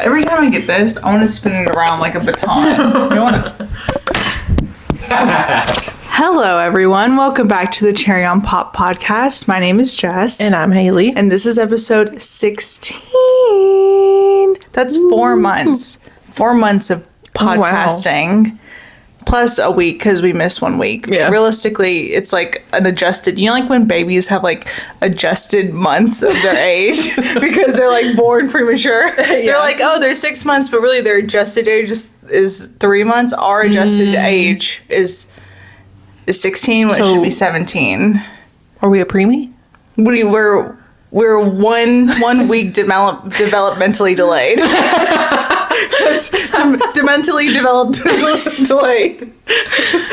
Every time I get this, I want to spin it around like a baton. You want to? Hello, everyone. Welcome back to the Cherry on Pop podcast. My name is Jess. And I'm Haley. And this is episode 16. That's 4 months. 4 months of podcasting. Oh, wow. Plus a week because we missed 1 week. Yeah. Realistically, it's like an adjusted, you know, like when babies have like adjusted months of their age because they're like born premature. Yeah. They're like, oh, they're 6 months, but really their adjusted age is 3 months. Our adjusted age is 16, which should be 17. Are we a preemie? We're 1 week developmentally delayed. Dementally delayed.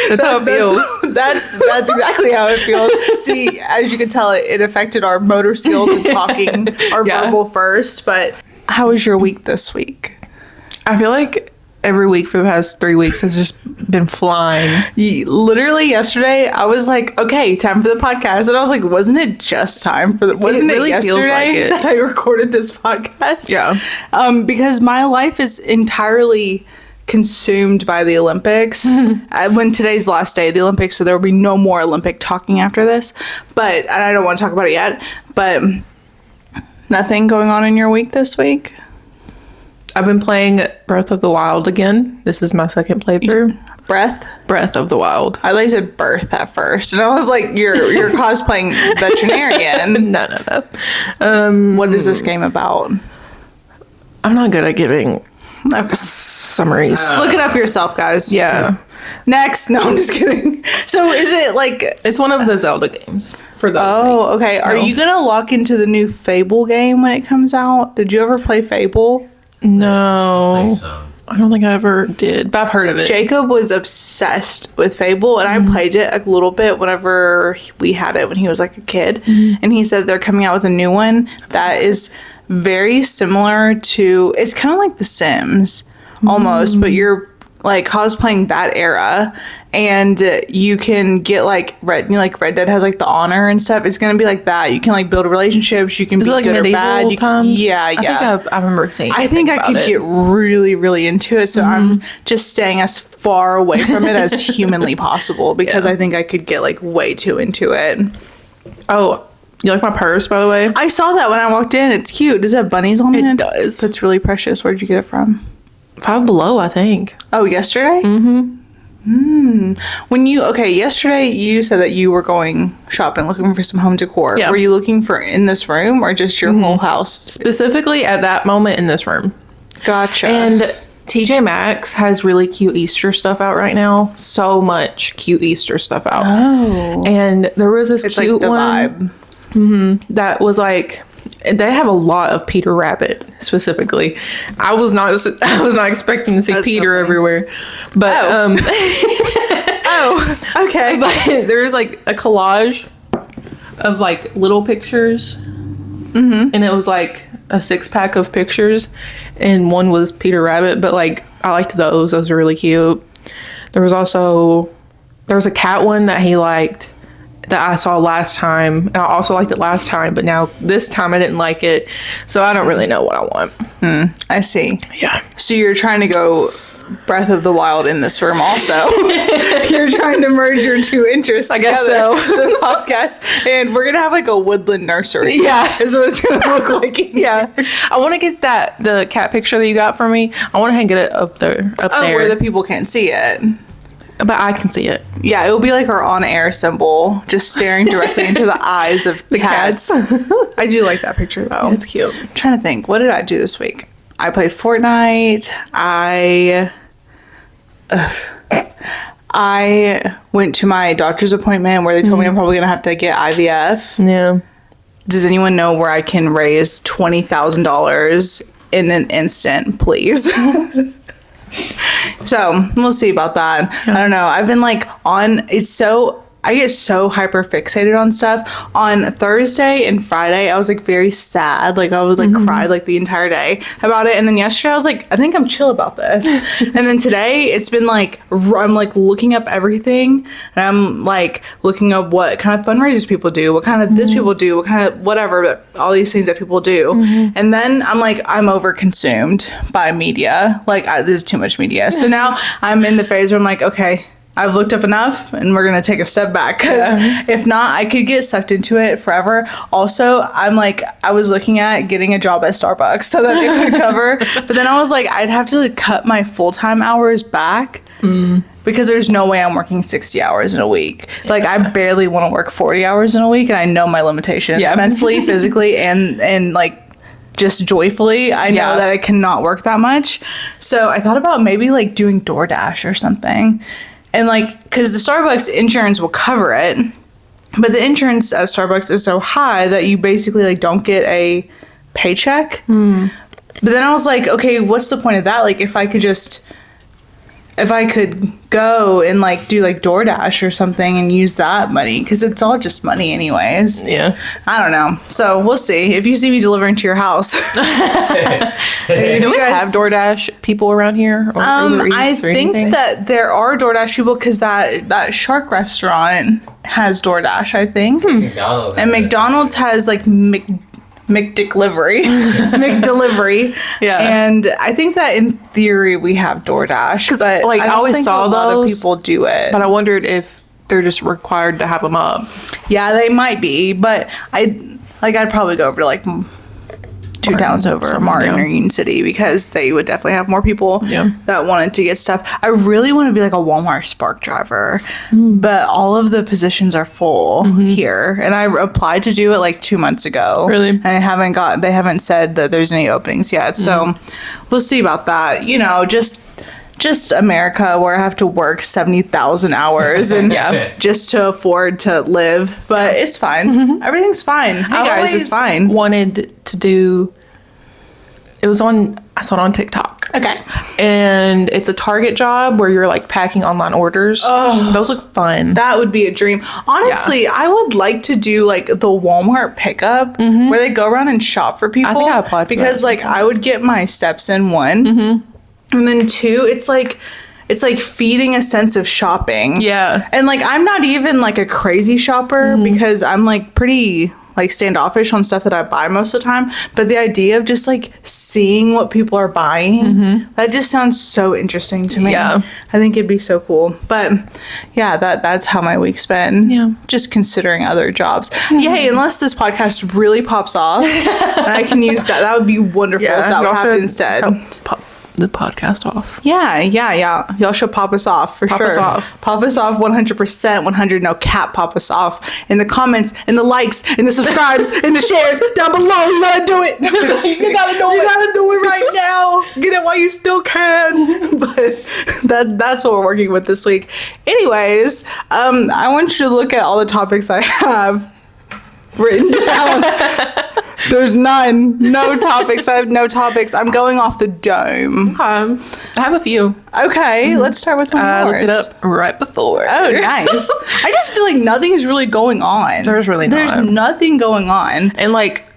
That's how it feels. That's exactly how it feels. See, as you can tell, it affected our motor skills and talking, our verbal first. But how was your week this week? I feel like every week for the past 3 weeks has just been flying. Literally yesterday, I was like, okay, time for the podcast. And I was like, wasn't it just time for wasn't it really yesterday that I recorded this podcast? Yeah. Because my life is entirely consumed by the Olympics. When today's the last day of the Olympics, so there will be no more Olympic talking after this. And I don't want to talk about it yet. But nothing going on in your week this week? I've been playing Breath of the Wild again. This is my second playthrough. Breath of the Wild. I thought you said birth at first. And I was like, you're cosplaying veterinarian. No. What is this game about? I'm not good at giving summaries. Look it up yourself, guys. Yeah. Next. No, I'm just kidding. So is it like... It's one of the Zelda games for those. Oh, okay. No. Are you going to lock into the new Fable game when it comes out? Did you ever play Fable? No. I don't think I ever did, but I've heard of it. Jacob was obsessed with Fable, and I played it a little bit whenever we had it when he was like a kid. And he said they're coming out with a new one that is very similar to... It's kind of like The Sims, almost, but you're like cosplaying that era, and you can get like Red Dead has like the honor and stuff. It's gonna be like that. You can like build relationships. You can be like good or bad. Yeah. I think I remember seeing. I think I could get really, really into it. So I'm just staying as far away from it as humanly possible because I think I could get like way too into it. Oh. You like my purse, by the way? I saw that when I walked in. It's cute. Does it have bunnies on it? It does. That's really precious. Where did you get it from? Five Below, I think. Oh, yesterday? Yesterday you said that you were going shopping, looking for some home decor. Yeah. Were you looking for in this room or just your whole house? Specifically at that moment in this room. Gotcha. And TJ Maxx has really cute Easter stuff out right now. So much cute Easter stuff out. Oh. And there was this cute like the one. Vibe. That was like... They have a lot of Peter Rabbit specifically. I was not expecting to see Peter everywhere, but okay. But there is like a collage of like little pictures, and it was like a 6-pack of pictures, and one was Peter Rabbit. But like I liked those; those were really cute. There was a cat one that he liked. That I saw last time. And I also liked it last time, but now this time I didn't like it. So I don't really know what I want. I see. Yeah. So you're trying to go Breath of the Wild in this room also. You're trying to merge your two interests I guess so. The podcast. And we're going to have like a woodland nursery. Yeah. Is what it's going to look like. Yeah. I want to get the cat picture that you got for me. I want to get it up there. Where the people can't see it. But I can see it. Yeah, it will be like our on-air symbol, just staring directly into the eyes of the cats. I do like that picture, though. It's cute. I'm trying to think. What did I do this week? I played Fortnite. I went to my doctor's appointment where they told me I'm probably going to have to get IVF. Yeah. Does anyone know where I can raise $20,000 in an instant, please? So we'll see about that. Yeah. I don't know. I've been like I get so hyper fixated on stuff. On Thursday and Friday, I was like very sad. Like I was like cried like the entire day about it. And then yesterday I was like, I think I'm chill about this. And then today it's been like, I'm like looking up everything. And I'm like looking up what kind of fundraisers people do, what kind of this people do, what kind of whatever, but all these things that people do. And then I'm like, I'm over consumed by media. Like this is too much media. So now I'm in the phase where I'm like, okay, I've looked up enough and we're going to take a step back, because if not, I could get sucked into it forever. Also, I'm like, I was looking at getting a job at Starbucks so that it could cover. But then I was like, I'd have to like, cut my full-time hours back because there's no way I'm working 60 hours in a week. Like I barely want to work 40 hours in a week, and I know my limitations mentally, physically, and like just joyfully. I know that I cannot work that much. So I thought about maybe like doing DoorDash or something. And like, because the Starbucks insurance will cover it, but the insurance at Starbucks is so high that you basically like don't get a paycheck. But then I was like, okay, what's the point of that? Like if I could go and like do like DoorDash or something and use that money, because it's all just money anyways. Yeah. I don't know. So we'll see. If you see me delivering to your house. Do we have DoorDash people around here? Or Uber I Eats or think anything? that there are DoorDash people, because that Shark restaurant has DoorDash, I think. McDonald's. And McDonald's has like McDelivery. McDelivery. Yeah. And I think that in theory we have DoorDash. Because like, I always saw a lot of those, people do it. But I wondered if they're just required to have them up. Yeah, they might be. But I'd probably go over to like two towns over, Martin or Union City, because they would definitely have more people that wanted to get stuff. I really want to be like a Walmart Spark driver, but all of the positions are full here, and I applied to do it like 2 months ago. Really? And they haven't said that there's any openings yet, so we'll see about that. You know, just America, where I have to work 70,000 hours and just to afford to live, but it's fine. Everything's fine. Hey guys, it's fine. Wanted to do. I saw it on TikTok. Okay. And it's a Target job where you're like packing online orders. Oh, those look fun. That would be a dream. Honestly, I would like to do like the Walmart pickup where they go around and shop for people. I think I applied for because that. like I would get my steps in, one, and then two, it's like feeding a sense of shopping. Yeah. And like I'm not even like a crazy shopper because I'm like pretty like standoffish on stuff that I buy most of the time, but the idea of just like seeing what people are buying, that just sounds so interesting to me. Yeah. I think it'd be so cool. But yeah, that's how my week's been. Yeah. Just considering other jobs. Yay, unless this podcast really pops off and I can use that. That would be wonderful if that would happen instead. Pop the podcast off. Yeah. Y'all should pop us off for sure. Pop us off. Pop us off 100%, 100 no cap. Pop us off in the comments, in the likes, in the subscribes, in the shares down below. You gotta do it. You gotta do it. You gotta do it right now. Get it while you still can. But that's what we're working with this week. Anyways, I want you to look at all the topics I have written down. There's none. No topics. I have no topics. I'm going off the dome. I have a few. Okay, let's start with one I yours. looked it up right before. Oh, nice. I just feel like nothing's really going on. There's really not. There's nothing going on. And like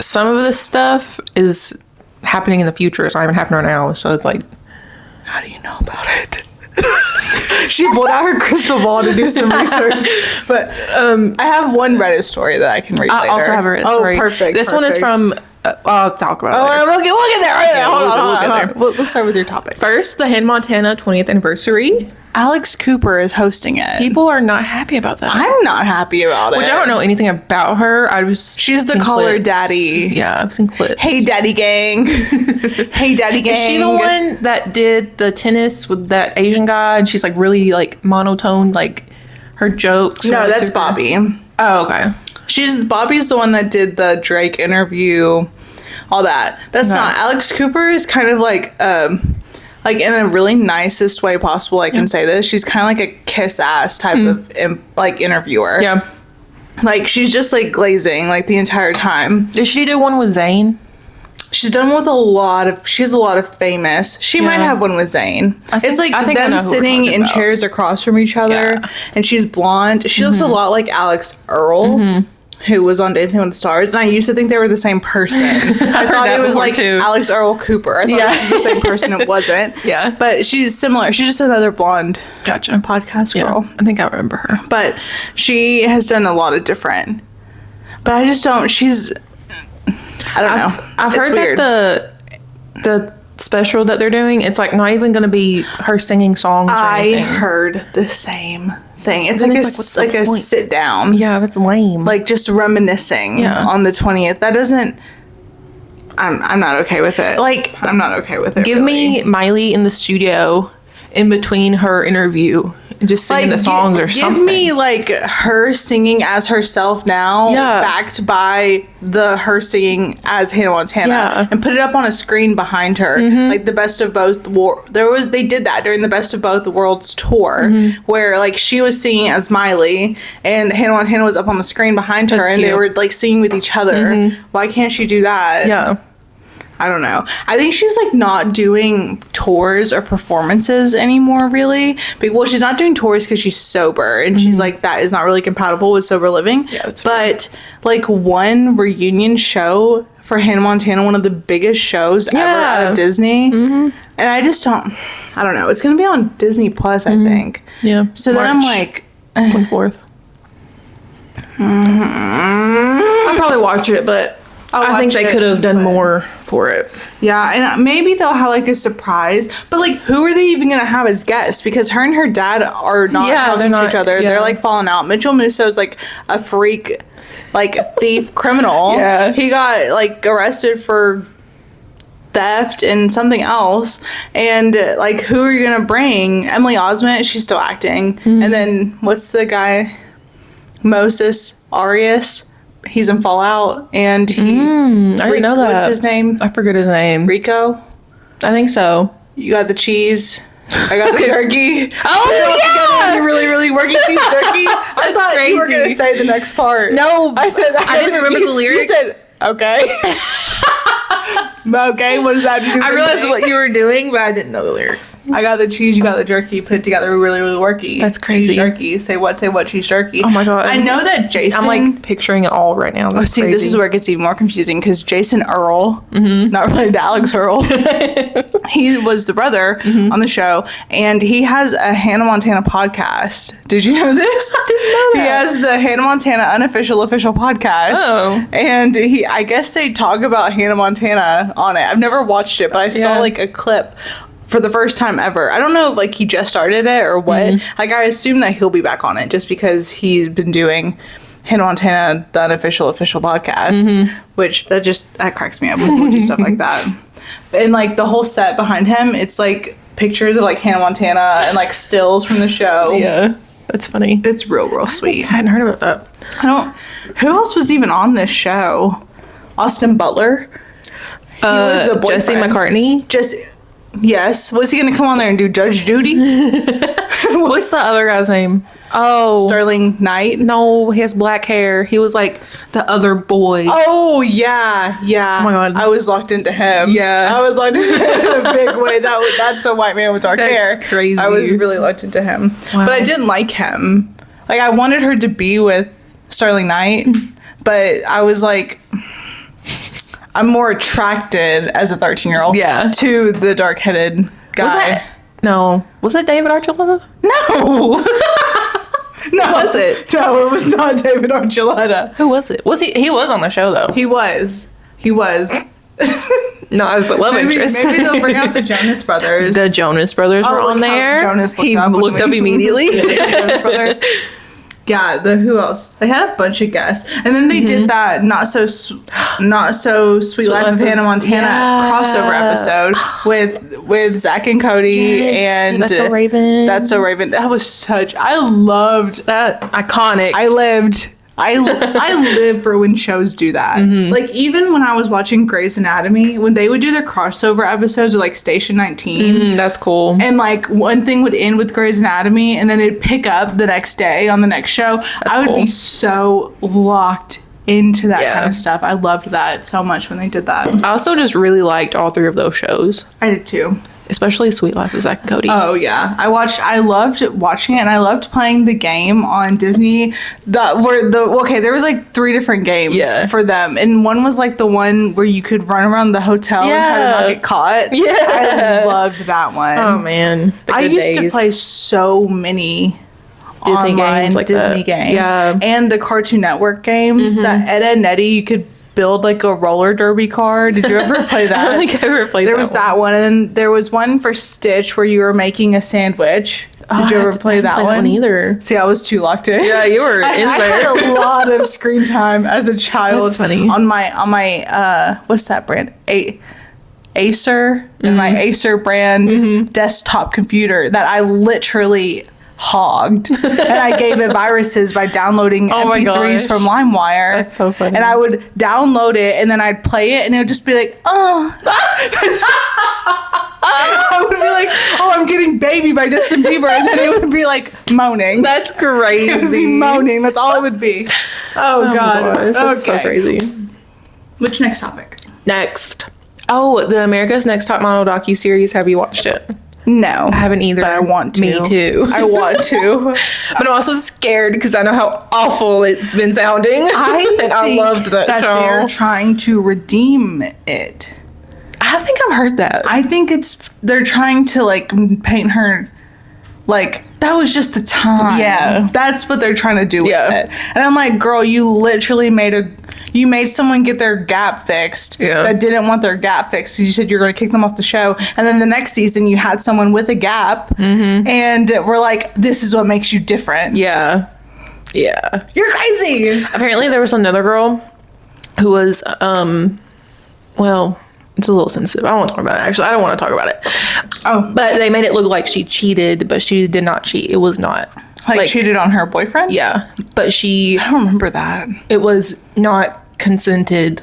some of this stuff is happening in the future. It's not even happening right now. So it's like, How do you know about it? She pulled out her crystal ball to do some research. But I have one Reddit story that I can read I later. also have a Reddit story. Oh, perfect. This one is from. I'll talk about it. Oh, later. we'll get there. Hold on. there. Let's start with your topic. First, the Hannah Montana 20th anniversary. Alex Cooper is hosting it. People are not happy about that. I'm not happy about it. Which I don't know anything about her. She's the caller daddy. Yeah, I've seen clips. Hey, daddy gang. Hey, daddy gang. Is she the one that did the tennis with that Asian guy? And she's like really like monotone, like her jokes. No, are, like, that's super- Bobby. Oh, okay. Bobby's the one that did the Drake interview, all that. That's Okay. not. Alex Cooper is kind of like in a really nicest way possible, I can say this. She's kind of like a kiss ass type of like interviewer. Yeah. Like she's just like glazing like the entire time. Did she do one with Zayn? She's done with she has a lot of famous. She might have one with Zayn. It's like them sitting in chairs across from each other, and she's blonde. She looks a lot like Alex Earl, who was on Dancing with the Stars, and I used to think they were the same person. I thought it was like Alex Earl Cooper. I thought it was the same person. It wasn't. But she's similar. She's just another blonde podcast girl. I think I remember her. But she has done a lot of different. But I just don't. I don't know. I've heard weird. That the special that they're doing, it's like not even going to be her singing songs. I heard the same thing. It's like a sit down. Yeah, that's lame. Like just reminiscing on the 20th. That doesn't. I'm not okay with it. Like I'm not okay with it. Give me Miley in the studio in between her interview. Just singing the songs or something. Give me like her singing as herself now, backed by her singing as Hannah Montana, and put it up on a screen behind her, like the Best of Both. They did that during the Best of Both Worlds tour, where like she was singing as Miley and Hannah Montana was up on the screen behind her, and they were like singing with each other. Why can't she do that? Yeah. I don't know. I think she's like not doing tours or performances anymore, really. Well, she's not doing tours because she's sober, and she's like, that is not really compatible with sober living. Yeah, that's but like one reunion show for Hannah Montana, one of the biggest shows ever out of Disney, and I don't know. It's gonna be on Disney Plus, I think. Yeah. So then I'm like, 24th. I'll probably watch it, but. I think they could have done more for it. Yeah, and maybe they'll have like a surprise. But like, who are they even gonna have as guests? Because her and her dad are not talking to each other. Yeah. They're like falling out. Mitchell Musso's like a freak, like thief criminal. Yeah, he got like arrested for theft and something else. And like, who are you gonna bring? Emily Osment, she's still acting. And then what's the guy? Moses Arias. He's in Fallout, and I didn't know that. What's his name? I forget his name. Rico? I think so. You got the cheese. I got the jerky. Oh, yeah! You're really, really working cheese jerky. I thought crazy. You were going to say the next part. No, I said that. I didn't remember the lyrics. You said, okay. Okay, what does that do? I realized what you were doing, but I didn't know the lyrics. I got the cheese, you got the jerky, put it together really, really worky. That's crazy. Cheese jerky. Say what, cheese jerky. Oh my god. I know that Jason... I'm like picturing it all right now. That's crazy. This is where it gets even more confusing because Jason Earl, not related to Alex Earl, he was the brother on the show, and he has a Hannah Montana podcast. Did you know this? I didn't know that. He has the Hannah Montana unofficial official podcast. Oh. And I guess they talk about Hannah Montana on it. I've never watched it, but I saw like a clip for the first time ever. I don't know if like he just started it or what. Like I assume that he'll be back on it just because he's been doing Hannah Montana, the unofficial official podcast, which that cracks me up when people do stuff like that. And like the whole set behind him, it's like pictures of like Hannah Montana and like stills from the show. Yeah, that's funny. It's real sweet. I hadn't heard about that. Who else was even on this show? Austin Butler. He was a boyfriend. Jesse McCartney. Yes. Was he gonna come on there and do Judge Judy? What's the other guy's name? Oh, Sterling Knight. No, he has black hair. He was like the other boy. Oh yeah. Oh my god. I was locked into him. Yeah, I was locked into him in a big way. That's a white man with dark hair. That's crazy. I was really locked into him, but I didn't like him. Like I wanted her to be with Sterling Knight, but I was like, I'm more attracted as a 13-year-old to the dark-headed guy. Was that David Archuleta? No. No. Was it? No, it was not David Archuleta. Who was it? He was on the show though. He was. Not as the love interest. Maybe they'll bring out the Jonas Brothers. The Jonas Brothers were on there. Jonas he looked up immediately. Jonas Brothers. Yeah, who else? They had a bunch of guests, and then they did that not so sweet life of Hannah Montana crossover episode with Zach and Cody and That's So Raven. That's So Raven. That was I loved that. Iconic. I live for when shows do that. Like, even when I was watching Grey's Anatomy, when they would do their crossover episodes with, like, Station 19. That's cool. And, like, one thing would end with Grey's Anatomy, and then it'd pick up the next day on the next show. I would be so locked into that Yeah. kind of stuff. I loved that so much when they did that. I also just really liked all three of those shows, I did too. especially Sweet Life of Zack and Cody. Oh yeah, I loved watching it, and I loved playing the game on Disney. There was like 3 different games for them, and one was like the one where you could run around the hotel and try to not get caught. Yeah. I loved that one. Oh man, I used to play so many Disney online games like Disney that. games, Yeah. and the Cartoon Network games. That Ed, Edd n Eddy, you could build like a roller derby car. Did you ever play that? I don't think I ever played. There was that one, and then there was one for Stitch where you were making a sandwich. Did you ever play that one? Either? See, I was too locked in. Yeah, you were in I there. had a lot of screen time as a child. That's funny. On my what's that brand? Acer, and my Acer brand desktop computer that I literally hogged, and I gave it viruses by downloading Oh my MP3s gosh. from LimeWire. That's so funny. And I would download it, and then I'd play it, and it would just be like, oh. I would be like, oh, I'm getting Baby by Justin Bieber, and then it would be like moaning. That's It would be crazy. moaning. That's all it would be. Oh, God. Gosh, that's so crazy. Which next topic? Next. Oh, the America's Next Top Model docuseries. Have you watched it? No. I haven't either. But I want to. Me too. I want to. But I'm also scared because I know how awful it's been sounding. I loved that show. They're trying to redeem it. I think I've heard that. I think they're trying to like paint her like that was just the time. Yeah. That's what they're trying to do with Yeah. it. And I'm like, girl, you literally made someone get their gap fixed that didn't want their gap fixed. You said you're going to kick them off the show. And then the next season you had someone with a gap and we're like, this is what makes you different. Yeah. Yeah. You're crazy. Apparently there was another girl who was, well, it's a little sensitive. I don't want to talk about it, actually. I don't want to talk about it. Oh. But they made it look like she cheated, but she did not cheat. It was not. Like cheated on her boyfriend? Yeah. But I don't remember that. it was not consented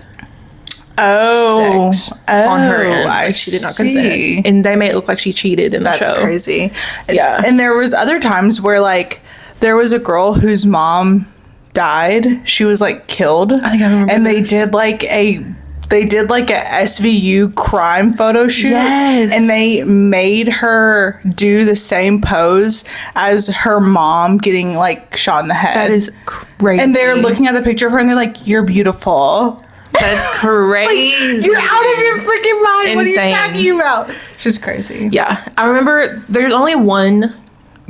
sex on her end. I Like, she did not see. consent. And they made it look like she cheated in the show. That's crazy. Yeah. And there was other times where like there was a girl whose mom died. She was like killed. I think I remember And this. they did like a SVU crime photo shoot. Yes. And they made her do the same pose as her mom getting like shot in the head. That is crazy. And they're looking at the picture of her and they're like, you're beautiful. That's crazy. You're out of your freaking mind. What are Insane. you talking about? She's crazy. Yeah. I remember there's only one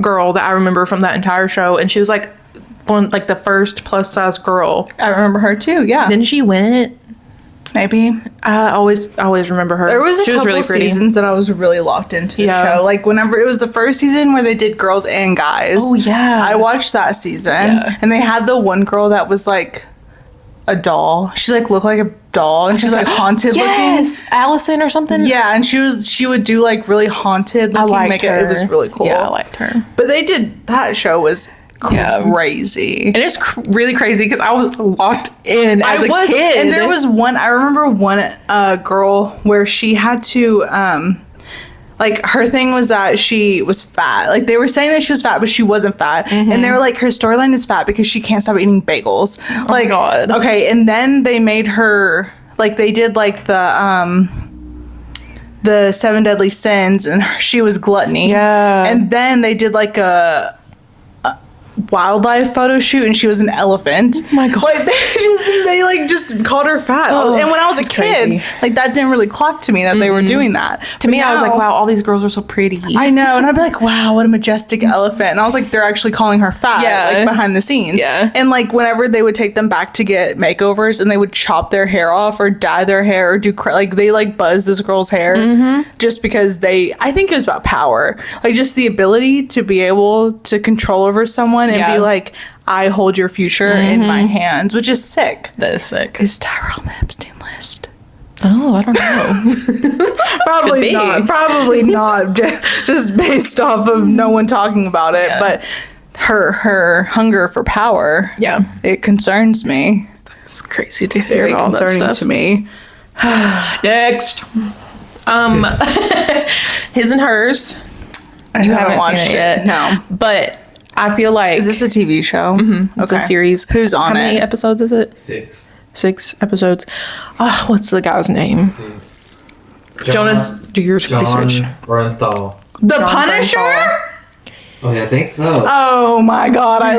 girl that I remember from that entire show, and she was like the first plus size girl. I remember her too. Yeah. Then she went. Maybe. I always remember her. There was a she couple was really pretty. seasons that I was really locked into the Yeah. show. Like whenever it was the first season where they did girls and guys. Oh, yeah. I watched that season. Yeah. And they had the one girl that was like a doll. She like looked like a doll and she was like haunted Yes, Allison or something. looking. Yeah, and she would do like really haunted I looking liked makeup. her. It was really cool. Yeah, I liked her. But that show was crazy. And it's really crazy because I was locked in as a kid. And there was one, I remember one girl where she had to, like her thing was that she was fat. Like they were saying that she was fat, but she wasn't fat. And they were like, her storyline is fat because she can't stop eating bagels. Oh Like, my God. okay. And then they made her, like they did like the 7 Deadly Sins and she was gluttony. Yeah. And then they did like a wildlife photo shoot and she was an elephant. Oh my God. Like they just called her fat. Oh, and when I was a that's kid, crazy. like that didn't really clock to me that they were doing that. To me, I was like, wow, all these girls are so pretty. I know, and I'd be like, wow, what a majestic elephant. And I was like, they're actually calling her fat, Yeah. like behind the scenes. Yeah. And like whenever they would take them back to get makeovers and they would chop their hair off or dye their hair or do like they like buzz this girl's hair just because I think it was about power. Like just the ability to be able to control over someone and Yeah. be like, I hold your future in my hands, which is sick. That is sick. Is Tyra on the Epstein list? Oh, I don't know. Probably be. not. Probably not. Just based off of no one talking about it. Yeah. But her hunger for power, Yeah. it concerns me. It's crazy to hear Very all that concerning stuff. to me. Next. His and Hers. I haven't haven't watched seen it. it yet. No. But I feel like Is this a TV show? it's a series. Who's on How many it? episodes is it? 6. 6 episodes. What's the guy's name? Jonas, do your research. Bernthal. The John Punisher? Bernthal. Oh yeah, I think so. Oh my god, I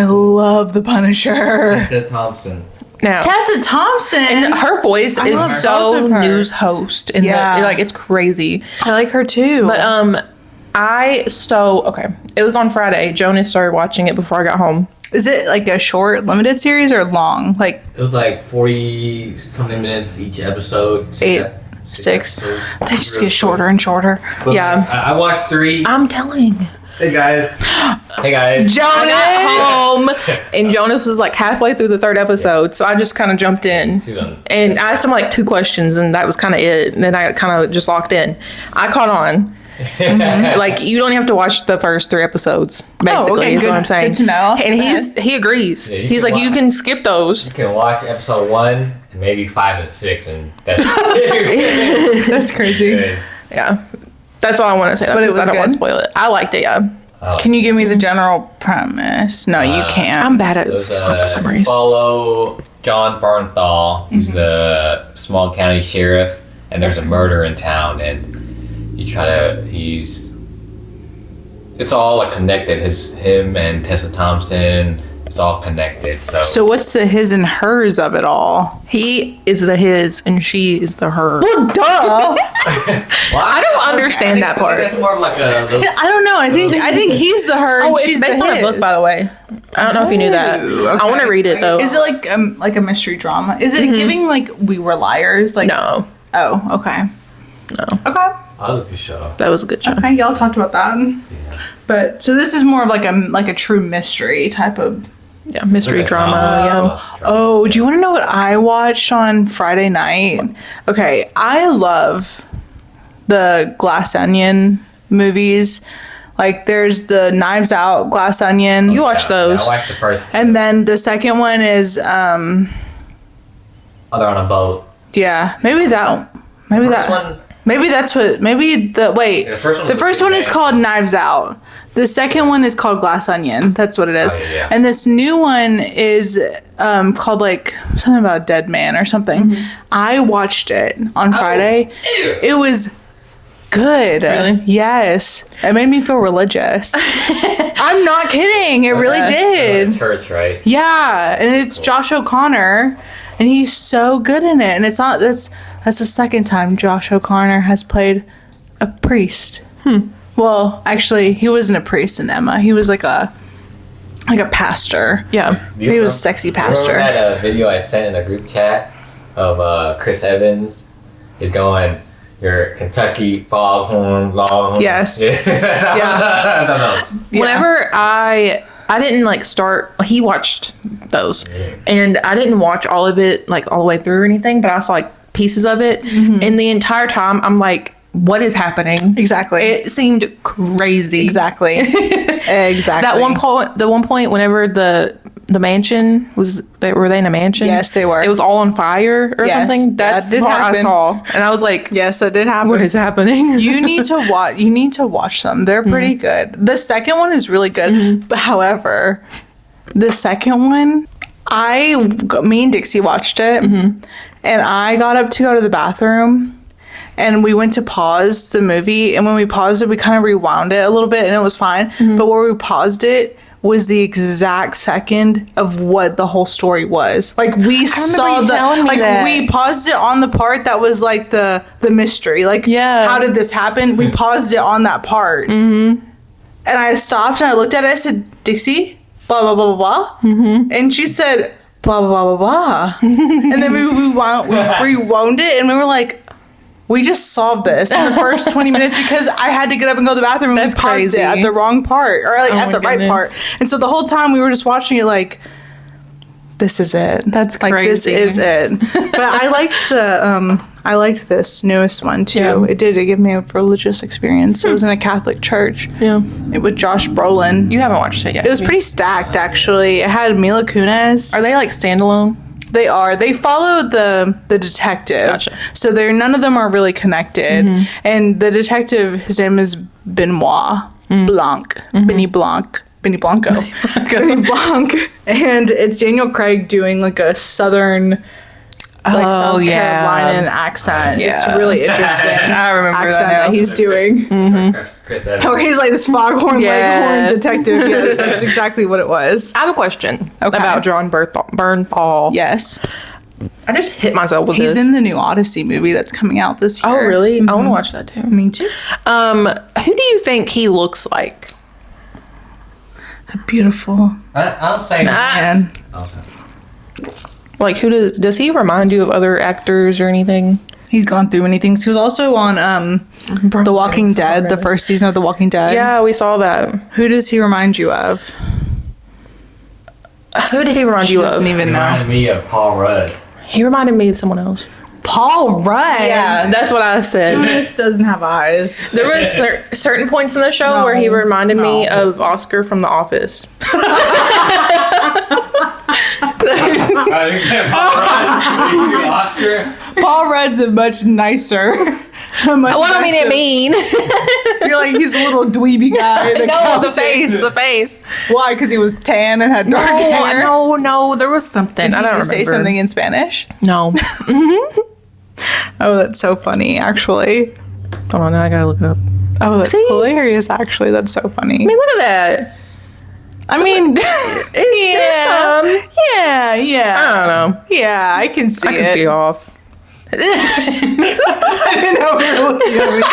love the Punisher. Ted Thompson. Now, Tessa Thompson. and her voice I is love both so of her. news host, and Yeah. like it's crazy. I like her too. But okay, it was on Friday. Jonas started watching it before I got home. is it like a short limited series or long? Like It was like 40 something minutes each episode. 6. episodes. They just Really get shorter and shorter. But Yeah. I watched 3. I'm telling. Hey guys. Hey guys. I Jonas. got home, and Jonas was like halfway through the 3rd episode, so I just kind of jumped in. And I asked him like 2 questions, and that was kind of it. And then I kind of just locked in. I caught on. Like, you don't have to watch the first 3 episodes, basically, okay, is good- what I'm saying. good to know. And Okay. he agrees. Yeah, you He's can like, you watch- can skip those. You can watch episode 1 and maybe 5 and 6, and that's it. That's crazy. Good. Yeah. That's all I want to say. But it Because I was don't want to good? spoil it. I liked it, yeah. Can you give me the general premise? No, you can't. I'm bad at It was, summaries. follow John Bernthal, who's the small county sheriff, and there's a murder in town, and it's all like connected. Him and Tessa Thompson, it's all connected. So what's the his and hers of it all? He is the his, and she is the her. Well, duh. I don't understand that part. That's more of like a. I don't know. I think he's the her. Oh, and it's she's based the on a his. book, by the way. I don't know if you knew that. Ooh, I want to okay. read it though. Is it like a mystery drama? Is it giving like We Were Liars? Like No, Oh, okay. no, Okay. That was a good show. that was a good show. Okay. Y'all talked about that. Yeah. But so this is more of like a true mystery type of. Yeah, mystery drama. Yeah. Oh, do you want to know what I watched on Friday night? Okay, I love the Glass Onion movies. Like there's the Knives Out, Glass Onion. You watch those? I watched the first. And then the second one is they're on a boat. yeah, maybe that First one, maybe that's what maybe the wait. Yeah, the first one the was first the one big is bang. called Knives Out. The second one is called Glass Onion. That's what it is. Oh, yeah. And this new one is called like something about a dead man or something. Mm-hmm. I watched it on Friday. Ew. It was good. Really? Yes. It made me feel religious. I'm not kidding. It really Okay. did. church, right? Yeah, and it's Josh O'Connor, and he's so good in it. And it's not that's the second time Josh O'Connor has played a priest. Well, actually, he wasn't a priest in Emma. He was like a pastor. Yeah. He was a sexy pastor. Remember that video I sent in the group chat of Chris Evans? He's going, "Your Kentucky foghorn, longhorn." Yes. Yeah. Yeah. I don't know. Yeah. Whenever I didn't like start, he watched those, and I didn't watch all of it like all the way through or anything, but I saw like pieces of it, and the entire time I'm like, what is happening? Exactly. It seemed crazy. Exactly. Exactly. The one point whenever the mansion were they in a mansion? Yes, they were. It was all on fire or Yes, something. that That's did the part I happen. saw, and I was like, Yes, that did happen. what is happening? You need to watch. You need to watch them. They're pretty good. The second one is really good. But however, the second one, me and Dixie watched it, and I got up to go to the bathroom, and we went to pause the movie. And when we paused it, we kind of rewound it a little bit, and it was fine. But where we paused it was the exact second of what the whole story was. Like we saw you telling me that. we paused it on the part that was like the mystery. Like Yeah. how did this happen? We paused it on that part. Mm-hmm. And I stopped and I looked at it. I said, Dixie, blah, blah, blah, blah, blah. Mm-hmm. And she said, blah, blah, blah, blah, blah. And then we rewound it and we were like, we just solved this in the first 20 minutes because I had to get up and go to the bathroom and That's we paused crazy. it at the wrong part or like Oh at my the right part. goodness. And so the whole time we were just watching it like, this is it. That's like, crazy. This is it. But I liked this newest one too. Yeah. It did give me a religious experience. It was in a Catholic church. Yeah. With Josh Brolin. You haven't watched it yet. It was pretty stacked actually. It had Mila Kunis. Are they like standalone? They are. They follow the detective. Gotcha. So none of them are really connected. And the detective, his name is Benoit Blanc. Benny Blanc. Benny Blanco. Benny Blanc. And it's Daniel Craig doing like a southern South Carolinian accent. It's really interesting. I remember accent that he's doing. Chris Evans. Or he's like this foghorn leghorn detective. Yes, that's exactly what it was. I have a question about John Bernthal. Yes. I just hit myself with He's this. in the new Odyssey movie that's coming out this year. Oh, really? I want to watch that too. Me too. Who do you think he looks like? A beautiful I'll say man. Okay. Like, who does he remind you of other actors or anything? He's gone through many things. He was also on The Walking Dead, the first season of The Walking Dead. Yeah, we saw that. Who does he remind you of? Who did he remind She you doesn't of? even Reminded know. me of Paul Rudd. He reminded me of someone else. Paul Rudd. Yeah, that's what I said. Jonas doesn't have eyes. There was certain points in the show where he reminded me of Oscar from The Office. Oscar. Paul Rudd's a much nicer. What I mean, it mean. You're like, he's a little dweeby guy. No, the face. Why? Because he was tan and had dark hair? No, there was something. Did I don't he say remember. something in Spanish? No. Oh, that's so funny, actually. Hold on, now I gotta look it up. Oh, that's See? hilarious, actually. That's so funny. I mean, look at that. I mean, yeah. I don't know. Yeah, I can see I could it. be off. I didn't know we were looking at me.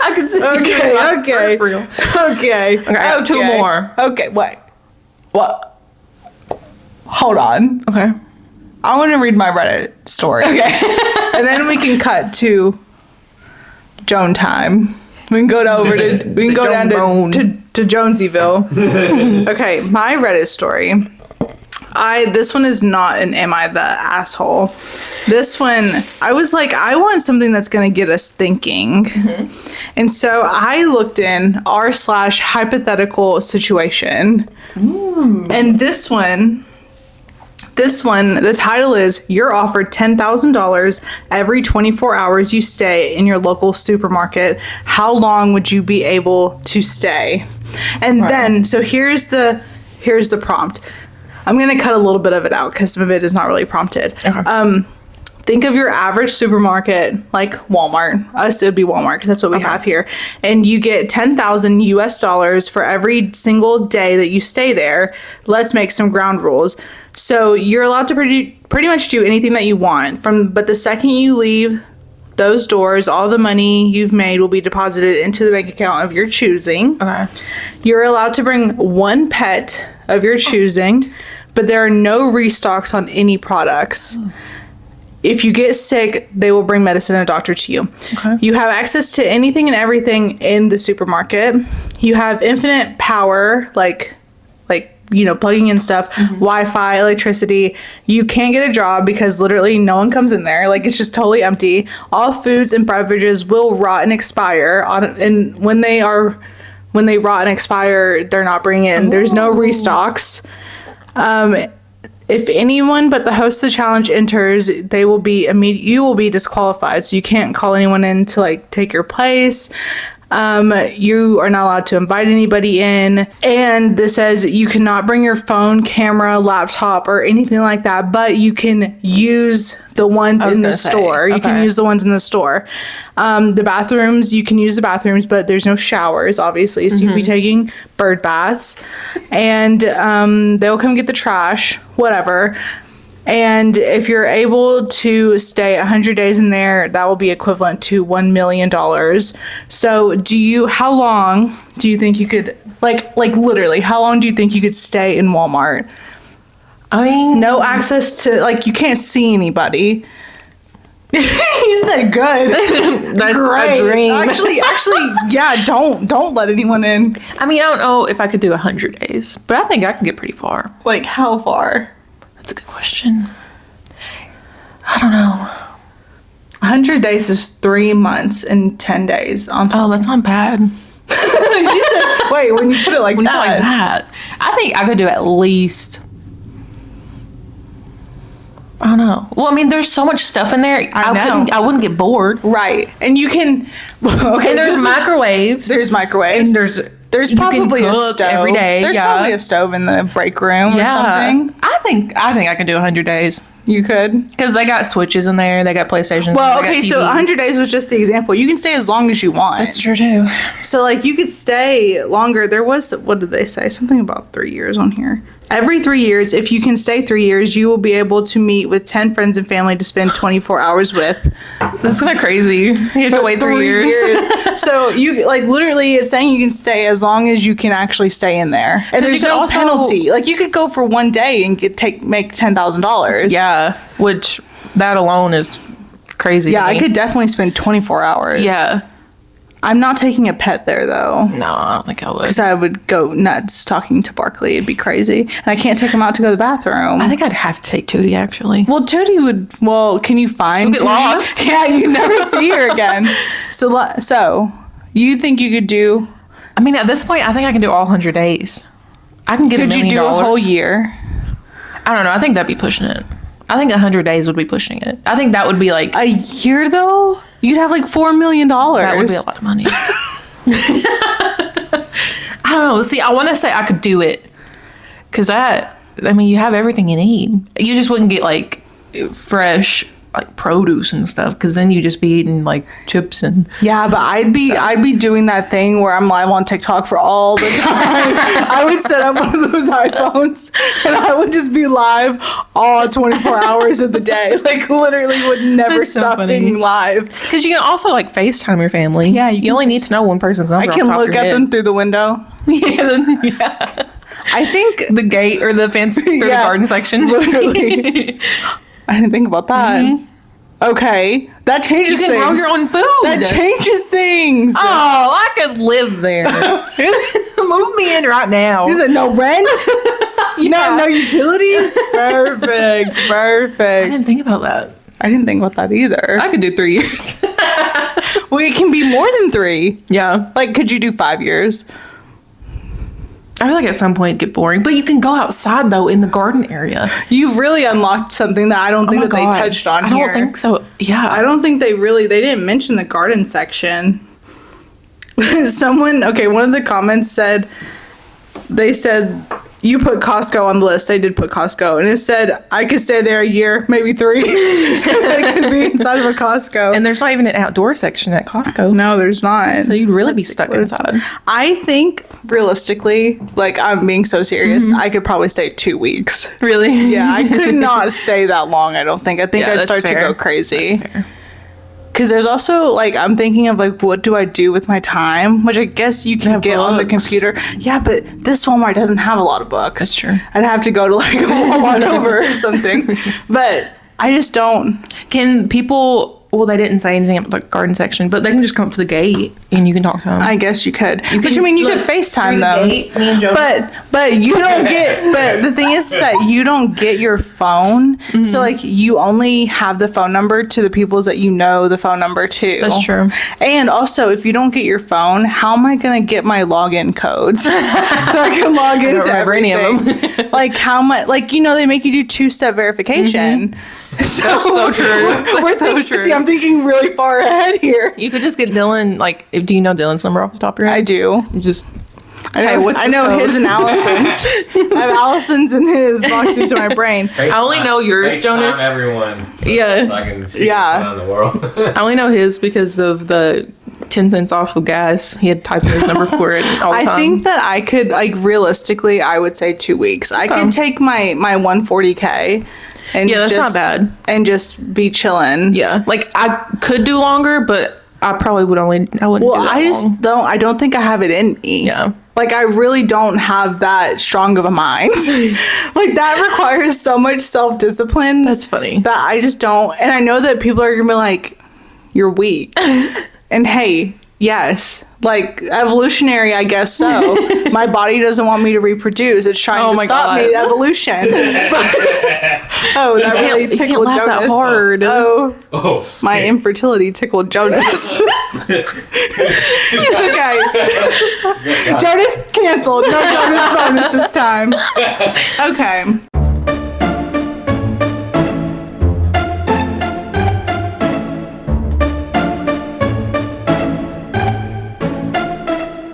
I could see Okay. Okay, I have two more. Okay, wait. What? Hold on. Okay. I want to read my Reddit story. Okay. And then we can cut to Joan time. We can go down to Jonesyville. Okay, my Reddit story. This one is not an am I the asshole. This one, I was like, I want something that's going to get us thinking. And so I looked in r/hypothetical situation. And this one, the title is, you're offered $10,000 every 24 hours you stay in your local supermarket. How long would you be able to stay? And then, so here's the prompt. I'm going to cut a little bit of it out because some of it is not really prompted. Okay. Think of your average supermarket, like Walmart. Us, it would be Walmart because that's what we have here. And you get $10,000 for every single day that you stay there. Let's make some ground rules. So you're allowed to pretty much do anything that you want. But the second you leave those doors, all the money you've made will be deposited into the bank account of your choosing. Okay. You're allowed to bring one pet of your choosing, but there are no restocks on any products. If you get sick, they will bring medicine and a doctor to you. Okay. You have access to anything and everything in the supermarket. You have infinite power, like plugging in stuff, Wi-Fi, electricity. You can't get a job because literally no one comes in there. Like, it's just totally empty. All foods and beverages will rot and expire. And when they rot and expire, they're not bringing in. There's no restocks. If anyone but the host of the challenge enters, you will be disqualified. So you can't call anyone in to take your place. You are not allowed to invite anybody in. And this says you cannot bring your phone, camera, laptop, or anything like that, but you can use the ones in the store. You can use the ones in the store. The bathrooms, you can use the bathrooms, but there's no showers, obviously. So you'll be taking bird baths. And they'll come get the trash, whatever. And if you're able to stay 100 days in there, that will be equivalent to $1 million. So how long do you think you could, like literally, how long do you think you could stay in Walmart? I mean, no access to, you can't see anybody. You said good. That's great. a dream. Actually, yeah, don't let anyone in. I mean, I don't know if I could do 100 days, but I think I can get pretty far. Like, how far? That's a good question. I don't know. 100 days is 3 months and 10 days. Oh, that's not bad. You said, wait, when you put it like that. I think I could do at least, I don't know. Well, I mean, there's so much stuff in there. I wouldn't get bored. Right. And you can, okay, and there's microwaves. There's microwaves. And there's There's you can probably a cook stove every day. There's probably a stove in the break room or something. I think I can do 100 days. You could. Because they got Switches in there. They got PlayStations. Well, they okay, got so TVs. 100 days was just the example. You can stay as long as you want. That's true, too. So, like, you could stay longer. There was, what did they say? Something about 3 years on here. Every 3 years, if you can stay 3 years, you will be able to meet with 10 friends and family to spend 24 hours with. That's kind of crazy. You have to wait 3 years. So, you, like, literally, it's saying you can stay as long as you can actually stay in there. And there's no penalty. Like, you could go for one day and make $10,000. Yeah, which that alone is crazy. Yeah, I could definitely spend 24 hours. Yeah. I'm not taking a pet there, though. No, I don't think I would. Because I would go nuts talking to Barkley. It'd be crazy. And I can't take him out to go to the bathroom. I think I'd have to take Tootie, actually. Well, Tootie would... Well, can you find She'll get Tootie? lost. Yeah, you never see her again. So, you think you could do... I mean, at this point, I think I can do all 100 days. I can get $1 million. Could you do a whole year? I don't know. I think that'd be pushing it. I think 100 days would be pushing it. I think that would be like... A year, though? You'd have like $4 million. That would be a lot of money. I don't know. See, I want to say I could do it. Because you have everything you need. You just wouldn't get like fresh like produce and stuff, because then you just be eating like chips and yeah, but I'd be doing that thing where I'm live on TikTok for all the time. I would set up one of those iPhones and I would just be live all 24 hours of the day. Like literally would never That's so stop funny. being live. because you can also like FaceTime your family. Yeah, you only need to know one person's number. I can off the top of look your at head. them through the window. yeah. I think The gate or the fence through the Yeah, garden section. literally. I didn't think about that. Okay, that changes You can things. grow your own food. That changes things. Oh, I could live there. Move me in right now. Is it no rent? No utilities? Perfect. I didn't think about that. I didn't think about that either. I could do 3 years. Well, it can be more than 3. Yeah. Like, could you do 5 years? I feel like at some point it'd get boring, but you can go outside though in the garden area. You've really unlocked something that I don't think that they touched on I here. don't think so. Yeah. I don't think they didn't mention the garden section. One of the comments said, they said, you put Costco on the list. They did put Costco. And it said, I could stay there a year, maybe 3. I could be inside of a Costco. And there's not even an outdoor section at Costco. No, there's not. So you'd really be stuck what it's- inside. I think, realistically, like, I'm being so serious, I could probably stay 2 weeks. Really? Yeah, I could not stay that long, I don't think. I think Yeah, I'd that's start fair. to go crazy. That's fair. Because there's also, like, I'm thinking of, like, what do I do with my time? Which I guess you can have get on the books. computer. Yeah, but this Walmart doesn't have a lot of books. That's true. I'd have to go to, like, a Walmart over or something. But I just don't. Can people... Well, they didn't say anything about the garden section, but they can just come up to the gate and you can talk to them. I guess you could. You But can I mean, you look could FaceTime through the them. gate, me and Joe. But you don't get. But the thing is that you don't get your phone. So like you only have the phone number to the people that you know the phone number to. That's true. And also, if you don't get your phone, how am I gonna get my login codes so I can log into remember any everything? of them. Like how much? Like they make you do 2-step verification. That's so true. That's so true. See, I'm thinking really far ahead here. You could just get Dylan, like, do you know Dylan's number off the top of your head? I do. You just, I know, Hey, what's I this know code? his and Allison's. I have Allison's and his locked into my brain. I only know yours, FaceTime Jonas. everyone. So yeah. I can see Yeah. what's going on in the world. I only know his because of the 10 cents off of gas. He had typed in his number for it all the time. I think that I could, like, realistically, I would say 2 weeks. I could take my 140K and Yeah, that's not bad. and just be chilling. Yeah. Like, I could do longer, but I probably would only, I wouldn't Well, do that I just long. I don't think I have it in me. Yeah. Like, I really don't have that strong of a mind. Like, that requires so much self-discipline. That's funny. That I just don't. And I know that people are going to be like, you're weak. And hey, yes. Like, evolutionary, I guess so. My body doesn't want me to reproduce. It's trying Oh to my stop God. me, evolution. Oh, that really you can't tickled laugh that Jonas. hard. Oh, Oh, my infertility tickled Jonas. It's okay. Jonas canceled. No Jonas bonus this time. Okay.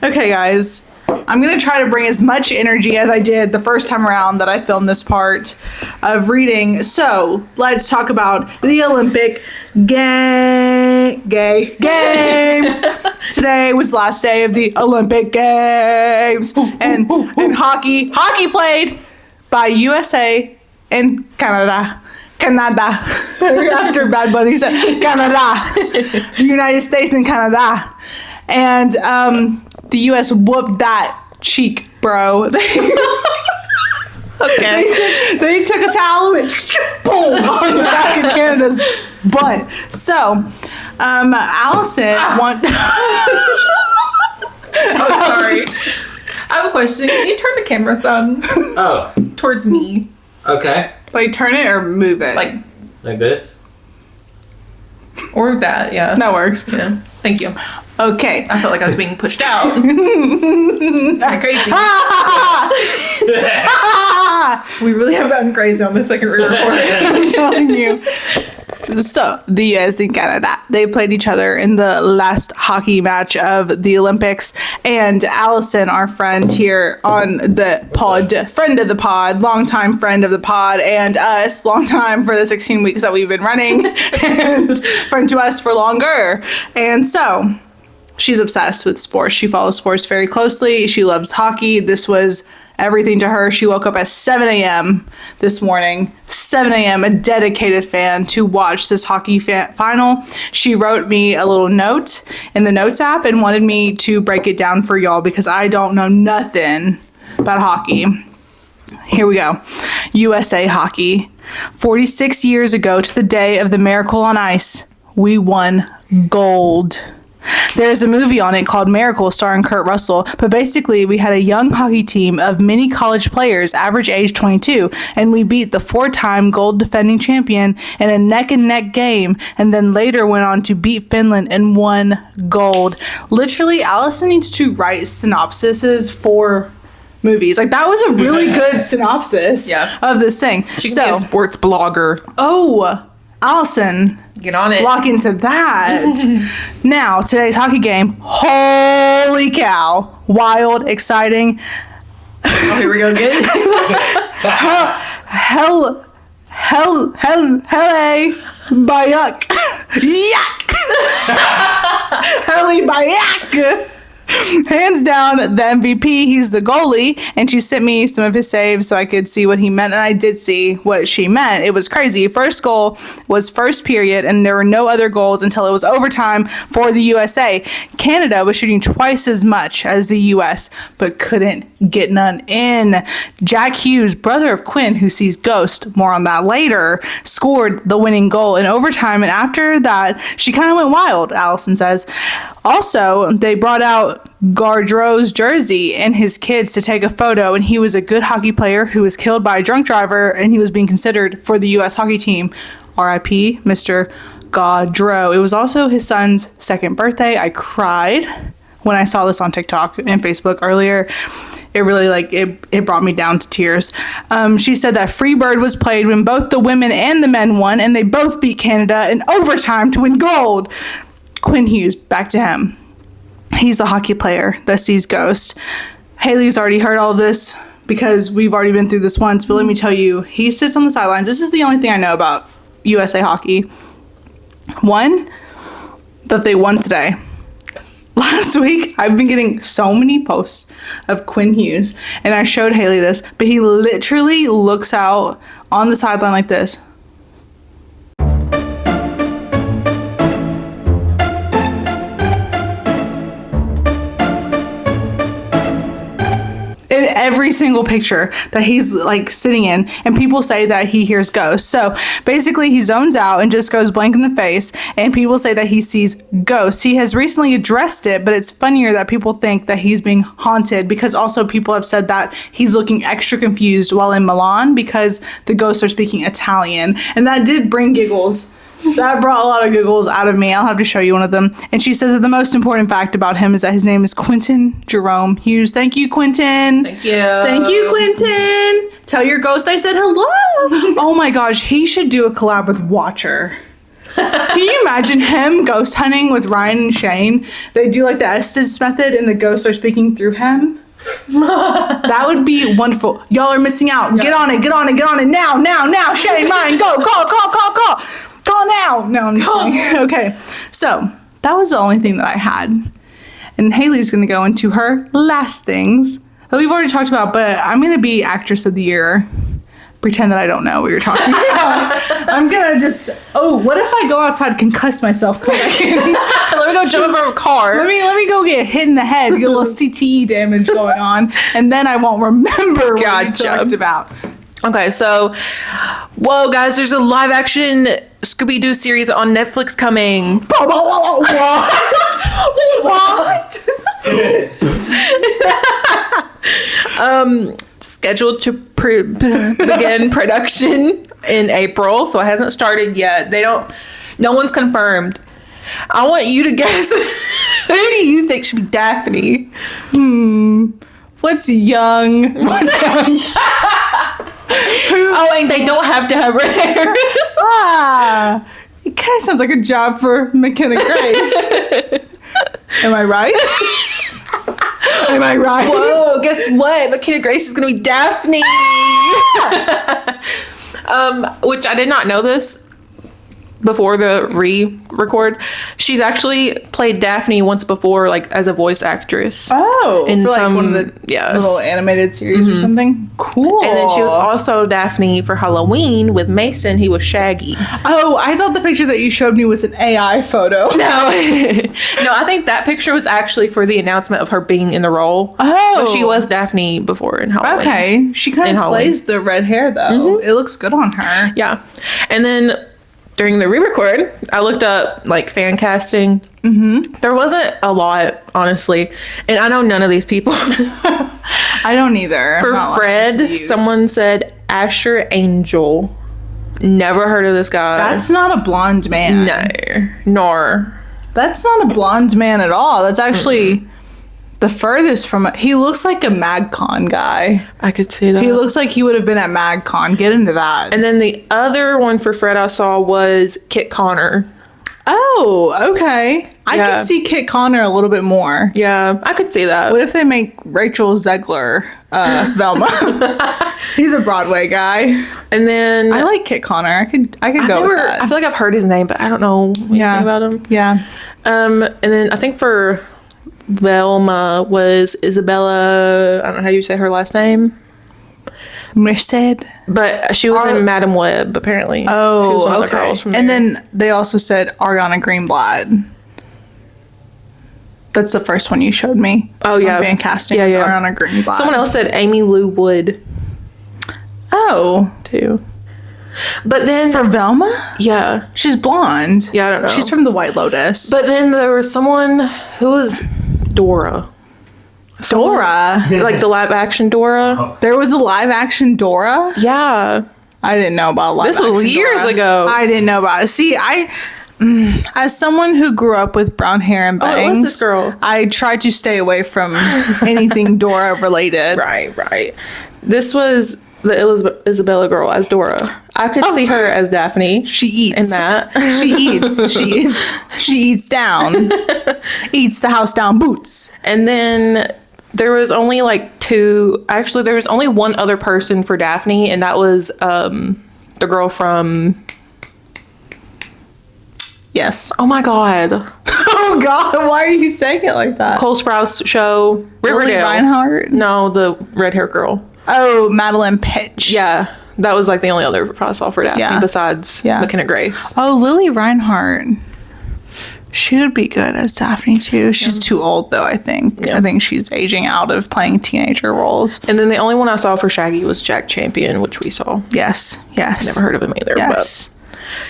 Okay, guys. I'm going to try to bring as much energy as I did the first time around that I filmed this part of reading. So let's talk about the Olympic Games. Today was the last day of the Olympic Games. And hockey played by USA and Canada. After Bad Bunny said Canada. The United States and Canada. And the U.S. whooped that cheek, bro. Okay. They took a towel and boom on the back of Canada's butt. So, Allison Sorry. I have a question. Can you turn the camera some towards me? Okay. Like turn it or move it. Like this? Or that, yeah. That works. Yeah. Thank you. Okay. I felt like I was being pushed out. It's kind of crazy. We really have gotten crazy on the second re-record. I'm telling you. So, the U.S. and Canada, they played each other in the last hockey match of the Olympics. And Allison, our friend here on the pod, friend of the pod, longtime friend of the pod, and us, long time for the 16 weeks that we've been running, and friend to us for longer. And so, she's obsessed with sports. She follows sports very closely. She loves hockey. This was everything to her. She woke up at 7 a.m. this morning. 7 a.m. a dedicated fan to watch this hockey final. She wrote me a little note in the notes app and wanted me to break it down for y'all because I don't know nothing about hockey. Here we go. USA hockey. 46 years ago to the day of the Miracle on Ice, we won gold. There's a movie on it called Miracle starring Kurt Russell, but basically we had a young hockey team of many college players, average age 22, and we beat the 4-time gold defending champion in a neck-and-neck game, and then later went on to beat Finland and won gold. Literally, Allison needs to write synopsises for movies. Like, that was a really good synopsis of this thing. She can be a sports blogger. Oh, Allison, get on it. Lock into that. Now, today's hockey game. Holy cow. Wild, exciting. Oh, here we go again. Hell, Bayuk. Yuck. Helly Bayuk. Hands down, the MVP. He's the goalie, and she sent me some of his saves so I could see what he meant, and I did see what she meant. It was crazy. First goal was first period, and there were no other goals until it was overtime for the USA. Canada was shooting twice as much as the US, but couldn't get none in. Jack Hughes, brother of Quinn, who sees Ghost, more on that later, scored the winning goal in overtime, and after that, she kind of went wild, Allison says. Also, they brought out Gaudreau's jersey and his kids to take a photo, and he was a good hockey player who was killed by a drunk driver, and he was being considered for the U.S. hockey team. R.I.P. Mr. Gaudreau. It was also his son's second birthday. I cried when I saw this on TikTok and Facebook earlier. It really, it brought me down to tears. She said that Freebird was played when both the women and the men won, and they both beat Canada in overtime to win gold. Quinn Hughes, back to him. He's a hockey player that sees ghosts. Haley's already heard all of this because we've already been through this once, but let me tell you, he sits on the sidelines. This is the only thing I know about USA hockey. One, that they won today. Last week, I've been getting so many posts of Quinn Hughes, and I showed Haley this, but he literally looks out on the sideline like this. In every single picture that he's like sitting in, and people say that he hears ghosts. So basically he zones out and just goes blank in the face, and people say that he sees ghosts. He has recently addressed it, but it's funnier that people think that he's being haunted, because also people have said that he's looking extra confused while in Milan because the ghosts are speaking Italian, and that did bring giggles. That brought a lot of giggles out of me. I'll have to show you one of them. And she says that the most important fact about him is that his name is Quentin Jerome Hughes. Thank you, Quentin. Thank you. Thank you, Quentin. Tell your ghost I said hello. Oh my gosh, he should do a collab with Watcher. Can you imagine him ghost hunting with Ryan and Shane? They do like the Estes method and the ghosts are speaking through him. That would be wonderful. Y'all are missing out. Yeah. Get on it now. Shane, mine, go. Call now. No, I'm just kidding. Okay, so that was the only thing that I had. And Haley's going to go into her last things that we've already talked about, but I'm going to be actress of the year. Pretend that I don't know what you're talking about. I'm going to just, what if I go outside, concuss myself? Let me go jump over a car. Let me go get hit in the head, get a little CTE damage going on, and then I won't remember what we talked about. Okay, so, whoa, guys, there's a live action Scooby-Doo series on Netflix coming. What? Scheduled to begin production in April, so it hasn't started yet. No one's confirmed. I want you to guess, who do you think should be Daphne? What's young? And they don't have to have red hair. It kind of sounds like a job for McKenna Grace. Am I right? Whoa, guess what? McKenna Grace is gonna be Daphne. Which I did not know this before the re-record. She's actually played Daphne once before, like as a voice actress. Oh, in for like some, one of the little animated series or something. Cool. And then she was also Daphne for Halloween with Mason. He was Shaggy. Oh, I thought the picture that you showed me was an AI photo. No, I think that picture was actually for the announcement of her being in the role. Oh, but she was Daphne before in Halloween. Okay, she kind of slays the red hair though. It looks good on her. Yeah, and then during the re-record, I looked up like fan casting. There wasn't a lot, honestly, and I know none of these people. I don't either. For Fred, someone said Asher Angel. Never heard of this guy. That's not a blonde man. No, nor. That's not a blonde man at all. That's actually the furthest from. He looks like a MagCon guy. I could see that. He looks like he would have been at MagCon. Get into that. And then the other one for Fred I saw was Kit Connor. Oh, okay. I could see Kit Connor a little bit more. Yeah, I could see that. What if they make Rachel Zegler Velma? He's a Broadway guy. And then I like Kit Connor. I could go with that. I feel like I've heard his name, but I don't know anything about him. Yeah. And then I think for Velma was Isabella. I don't know how you say her last name. Merced. But she was in Madam Web, apparently. Oh, she was one okay. of the girls from and there. then they also said Ariana Greenblatt. That's the first one you showed me. Oh, yeah. Fan casting. Yeah, It's yeah. Ariana Greenblatt. Someone else said Amy Lou Wood, Oh. too. But then... For Velma? yeah. She's blonde. Yeah, I don't know. She's from the White Lotus. But then there was someone who was Dora. Dora? Like the live action Dora. There was a live action Dora? Yeah. I didn't know about live This action was years Dora. ago. I didn't know about it. See, as someone who grew up with brown hair and bangs, Oh, it was this girl. I tried to stay away from anything Dora related. Right. This was the Isabella girl as Dora. I could see her as Daphne. She eats. In that. She eats down. Eats the house down boots. And then there was only like two. Actually, there was only one other person for Daphne, and that was the girl from. Yes. Oh my God. Oh God, why are you saying it like that? Cole Sprouse show. Lily Riverdale. Reinhardt? No, the red hair girl. Oh, Madeline Pitch. Yeah. That was like the only other I saw for Daphne besides McKenna Grace. Oh, Lily Reinhardt. She would be good as Daphne too. She's too old though, I think. Yeah. I think she's aging out of playing teenager roles. And then the only one I saw for Shaggy was Jack Champion, which we saw. Yes. Never heard of him either. Yes. But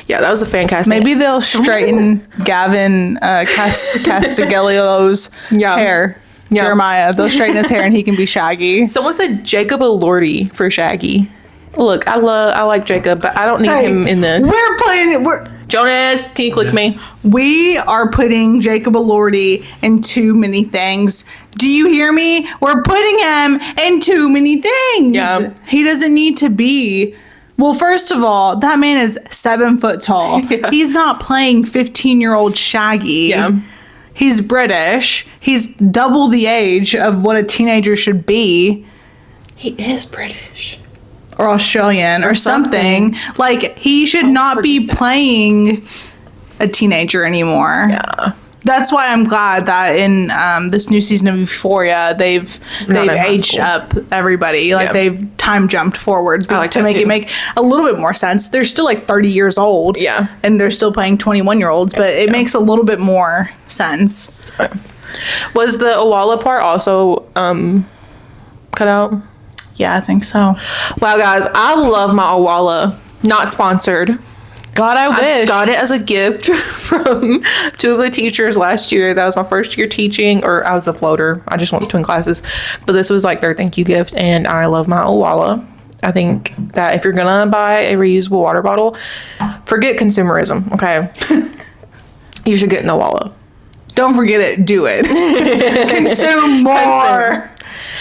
yeah, that was a fan casting. Maybe they'll straighten Gavin Castiglio's hair. Yeah. Jeremiah. They'll straighten his hair and he can be Shaggy. Someone said Jacob Elordi for Shaggy. Look, I like Jacob, but I don't need him in this. We're playing it. Jonas, can you click me? We are putting Jacob Elordi in too many things. Do you hear me? We're putting him in too many things. Yeah. He doesn't need to be. Well, first of all, that man is 7 foot tall. Yeah. He's not playing 15-year-old Shaggy. Yeah. He's British. He's double the age of what a teenager should be. He is British. Or Australian or something. Like, he should not be playing a teenager anymore. Yeah. That's why I'm glad that in this new season of Euphoria, they've aged up everybody. Like, they've time jumped forward to make it make a little bit more sense. They're still like 30 years old. Yeah. And they're still playing 21-year-olds, but it makes a little bit more sense. Was the Awala part also cut out? Yeah, I think so. Wow, guys, I love my Awala. Not sponsored. God, I wish. I got it as a gift from two of the teachers last year. That was my first year teaching, or I was a floater. I just went between classes. But this was like their thank you gift, and I love my Awala. I think that if you're going to buy a reusable water bottle, forget consumerism, okay? You should get an Awala. Don't forget it. Do it. Consume more.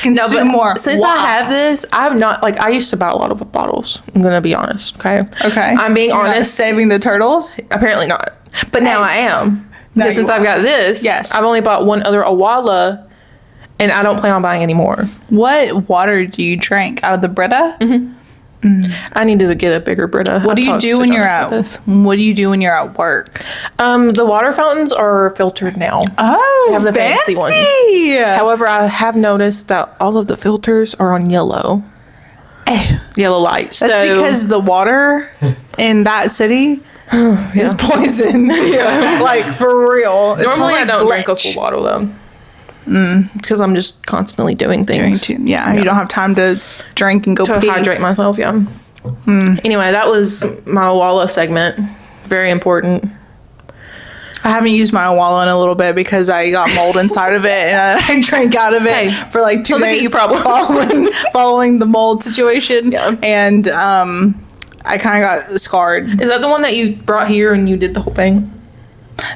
Consume more. Since I have this, I've not, like, I used to buy a lot of bottles. I'm going to be honest, okay? Okay. I'm being You're not honest. saving the turtles? Apparently not. But now I am. Because since I've got this, I've only bought one other Awala, and I don't plan on buying any more. What water do you drink? Out of the Brita? Mm-hmm. I need to get a bigger Brita. What do you do when you're at work? The water fountains are filtered now. Oh, they have the fancy ones. However, I have noticed that all of the filters are on yellow. Yellow lights. That's because the water in that city is poison. Like, for real. Normally I don't drink a full bottle though. Because I'm just constantly doing things. You don't have time to drink and go to pee. hydrate myself. Anyway, that was my Awala segment. Very important. I haven't used my Awala in a little bit because I got mold inside of it, and I drank out of it for like 2 days. You probably following the mold situation. And I kind of got scarred. Is that the one that you brought here and you did the whole thing?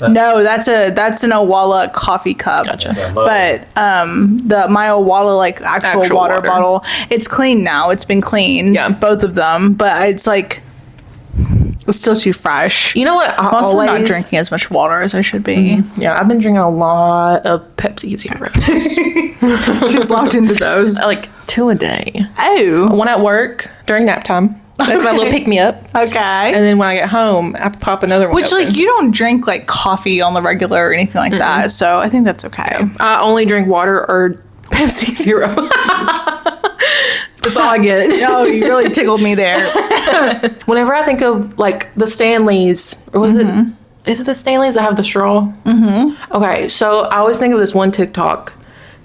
No, that's an Awala coffee cup. Gotcha. But my Awala like actual water bottle, it's clean now. It's been cleaned. Yeah, both of them. But it's like it's still too fresh. You know what? I'm also not drinking as much water as I should be. Yeah, I've been drinking a lot of Pepsi Zeros. She's locked into those. Like 2 a day. Oh. One at work during nap time. That's my little pick me up. Okay. And then when I get home, I pop another one. Which, open. Like, you don't drink like coffee on the regular or anything like that. So I think that's okay. Yeah. I only drink water or Pepsi Zero. That's all I get. Oh, you really tickled me there. Whenever I think of like the Stanleys, or was it? Is it the Stanleys that have the straw? Okay, so I always think of this one TikTok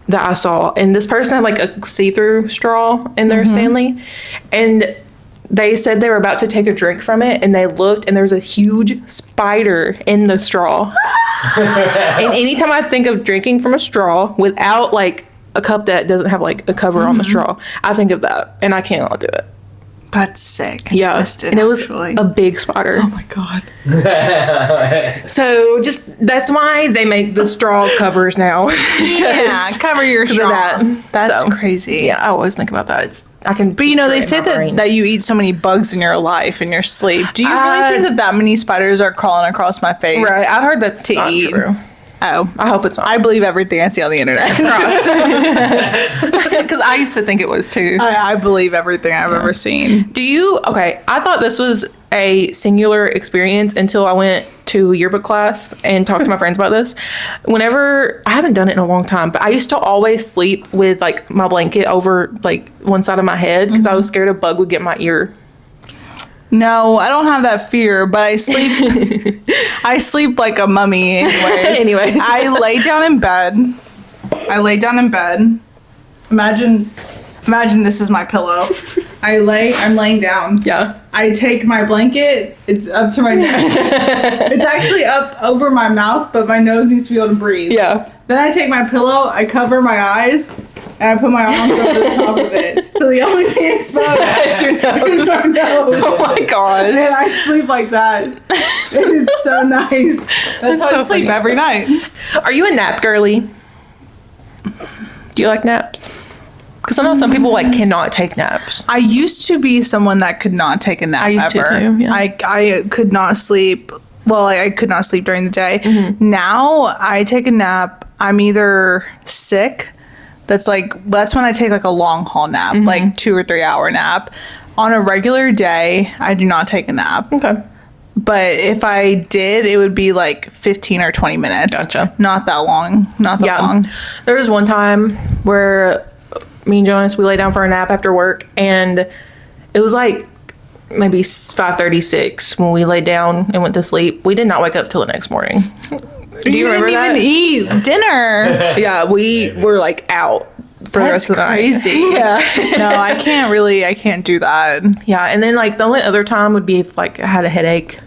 that I saw, and this person had like a see-through straw in their Stanley, and they said they were about to take a drink from it, and they looked, and there was a huge spider in the straw. And anytime I think of drinking from a straw without like a cup that doesn't have like a cover on the straw, I think of that, and I cannot do it. That's sick. Yeah, twisted, and it was a big spider. Oh my god. So just that's why they make the straw covers now. Yeah, cover your straw. That's crazy. Yeah, I always think about that. But you know, they say that you eat so many bugs in your life in your sleep. Do you really think that many spiders are crawling across my face? Right, I've heard that's to not eat. True. Oh, I hope it's not. I believe everything I see on the internet. Because I used to think it was too. I believe everything I've ever seen. Okay, I thought this was a singular experience until I went to yearbook class and talked to my friends about this. Whenever, I haven't done it in a long time, but I used to always sleep with like my blanket over like one side of my head because I was scared a bug would get my ear. No, I don't have that fear, but I sleep like a mummy anyways. I lay down in bed. Imagine this is my pillow. I'm laying down. Yeah. I take my blanket, it's up to my neck. It's actually up over my mouth, but my nose needs to be able to breathe. Yeah. Then I take my pillow, I cover my eyes, and I put my arms over the top of it. So the only thing exposed is your nose. Is my nose. Oh my gosh. And I sleep like that. It's so nice. That's how I sleep every night. Are you a nap girly? Do you like naps? Because I know some people like cannot take naps. I used to be someone that could not take a nap. I used ever. to too. Yeah. I could not sleep well, I could not sleep during the day. Now I take a nap. I'm either sick. That's when I take like a long haul nap, like 2 or 3 hour nap. On a regular day, I do not take a nap. Okay. But if I did, it would be like 15 or 20 minutes. Gotcha. Not that long. Not that long. There was one time where me and Jonas, we lay down for a nap after work, and it was like maybe 5:36 when we laid down and went to sleep. We did not wake up till the next morning. Do you remember that? Didn't even eat dinner. Yeah, we were like out for the rest of the night. Crazy. Yeah. No, I can't do that. Yeah, and then like the only other time would be if like I had a headache.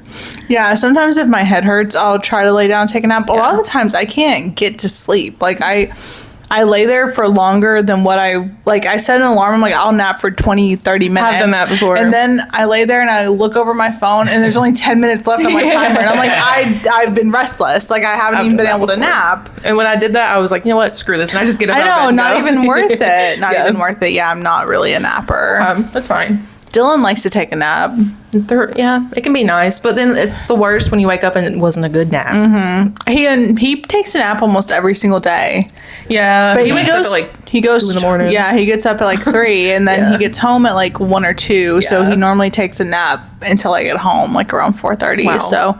Yeah, sometimes if my head hurts, I'll try to lay down and take a nap. A lot of the times I can't get to sleep. Like I lay there for longer than what I set an alarm. I'm like, I'll nap for 20, 30 minutes. I've done that before. And then I lay there and I look over my phone and there's only 10 minutes left on my timer. And I'm like, I've been restless. Like I haven't even been able to nap. And when I did that, I was like, you know what? Screw this. And I just get up. I know, out of bed not and go. even worth it. Not even worth it. Yeah, I'm not really a napper. That's fine. Dylan likes to take a nap. Yeah, it can be nice, but then it's the worst when you wake up and it wasn't a good nap. He takes a nap almost every single day. Yeah, But he goes 2 in the morning. Yeah, he gets up at like 3 and then he gets home at like 1 or 2. So he normally takes a nap until I get home, like around 4:30. Wow. So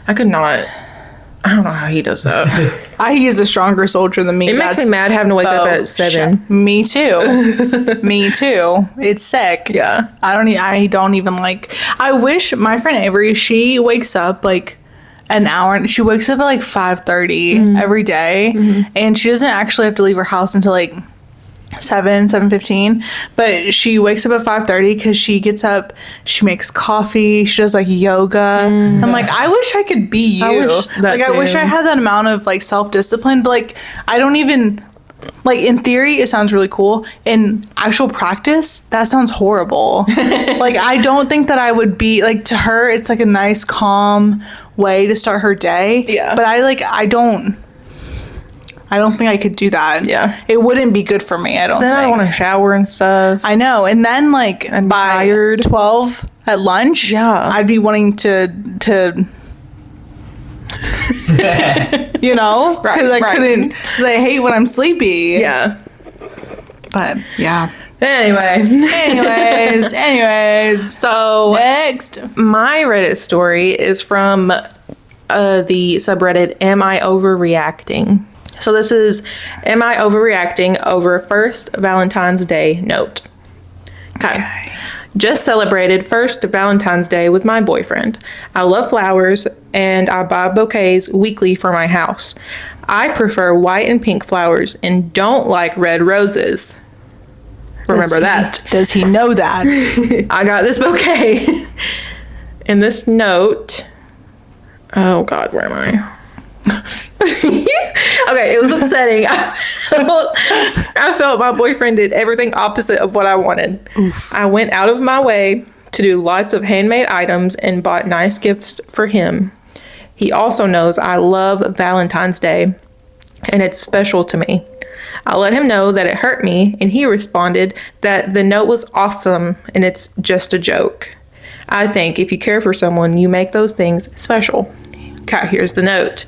I could not. I don't know how he does that. he is a stronger soldier than me. It makes me mad having to wake up at 7. Me too. Me too. It's sick. Yeah. I don't even like. I wish my friend Avery. She wakes up like an hour. And she wakes up at like 5:30 every day, and she doesn't actually have to leave her house until like 7:15, but she wakes up at 5:30 because she gets up, she makes coffee, she does like yoga. I'm like, I wish I could be you. I wish that I wish too. I had that amount of like self-discipline, but like I don't even, like in theory it sounds really cool, in actual practice that sounds horrible. Like I don't think that I would be like, to her it's like a nice calm way to start her day. Yeah. But I don't think I could do that. Yeah. It wouldn't be good for me, I don't Then I think. want to shower and stuff. I know. And then like I'm by tired. 12 at lunch, Yeah. I'd be wanting to you know, because I couldn't, because I hate when I'm sleepy. Yeah. But yeah. Anyway. Anyways. So Next. my Reddit story is from the subreddit Am I Overreacting? So this is Am I Overreacting over first Valentine's Day note. Okay. Just celebrated first Valentine's Day with my boyfriend. I love flowers and I buy bouquets weekly for my house. I prefer white and pink flowers and don't like red roses. Remember that. Does he know that? I got this bouquet. And this note. Oh God, where am I? Okay, it was upsetting. I felt my boyfriend did everything opposite of what I wanted. Oof. I went out of my way to do lots of handmade items and bought nice gifts for him. He also knows I love Valentine's Day and it's special to me. I let him know that it hurt me and he responded that the note was awesome and it's just a joke. I think if you care for someone, you make those things special. Okay, here's the note.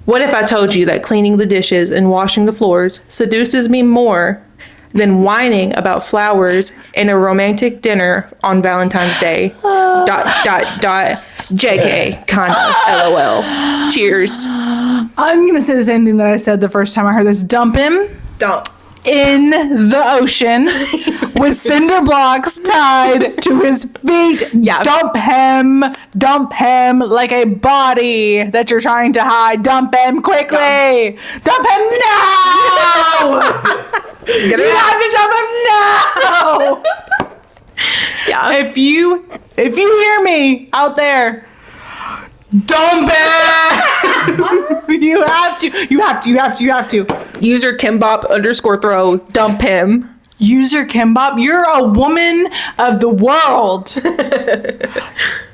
What if I told you that cleaning the dishes and washing the floors seduces me more than whining about flowers and a romantic dinner on Valentine's Day? ... JK, kinda, LOL. Cheers. I'm gonna say the same thing that I said the first time I heard this. Dump him. Dump. In the ocean with cinder blocks tied to his feet. Yeah. Dump him like a body that you're trying to hide. Dump him quickly. Dump him now. You have to dump him now. Yeah. If you hear me out there, dump it. You have to. User Kimbop_throw, dump him. User Kimbop, you're a woman of the world.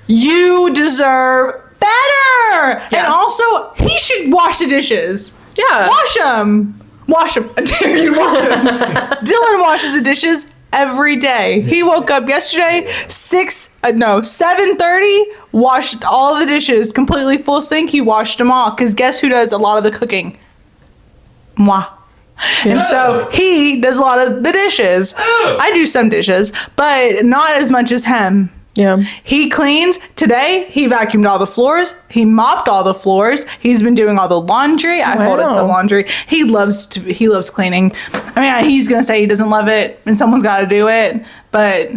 You deserve better. Yeah. And also, he should wash the dishes. Yeah. Wash them. I dare you to wash them. Dylan washes the dishes every day. He woke up yesterday 7:30, washed all the dishes, completely full sink. He washed them all because guess who does a lot of the cooking? Moi. And so he does a lot of the dishes. I do some dishes, but not as much as him. Yeah. He cleans. Today, he vacuumed all the floors. He mopped all the floors. He's been doing all the laundry. I folded some laundry. He loves cleaning. I mean, he's going to say he doesn't love it and someone's got to do it, but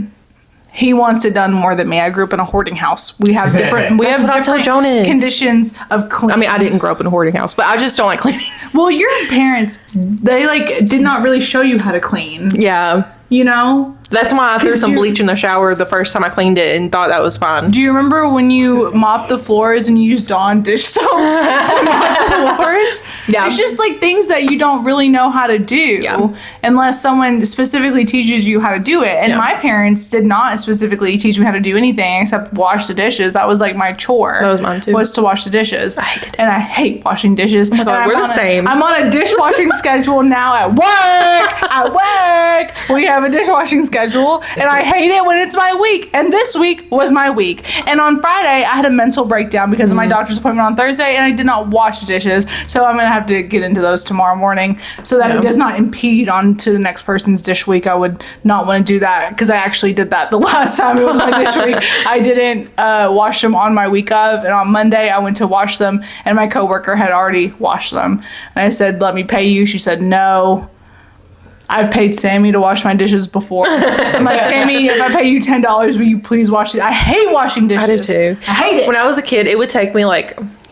he wants it done more than me. I grew up in a hoarding house. We have different conditions of cleaning. I mean, I didn't grow up in a hoarding house, but I just don't like cleaning. Well, your parents, they did not really show you how to clean. Yeah. You know? That's why I threw some bleach in the shower the first time I cleaned it and thought that was fine. Do you remember when you mopped the floors and you used Dawn dish soap to mop the floors? Yeah. It's just things that you don't really know how to do unless someone specifically teaches you how to do it. And my parents did not specifically teach me how to do anything except wash the dishes. That was my chore. That was mine too. Was to wash the dishes. I hated it. And I hate washing dishes. Oh my God, we're the same. I'm on a dishwashing schedule now at work. We have a dishwashing schedule and I hate it when it's my week. And this week was my week. And on Friday, I had a mental breakdown because of my doctor's appointment on Thursday and I did not wash the dishes. So I'm going to have to get into those tomorrow morning so that it does not impede on to the next person's dish week. I would not want to do that because I actually did that the last time it was my dish week. I didn't wash them on my week of, and on Monday I went to wash them and my coworker had already washed them. And I said, let me pay you. She said, no. I've paid Sammy to wash my dishes before. I'm like, Sammy, if I pay you $10, will you please wash it? I hate washing dishes. I do too. I hate it. When I was a kid, it would take me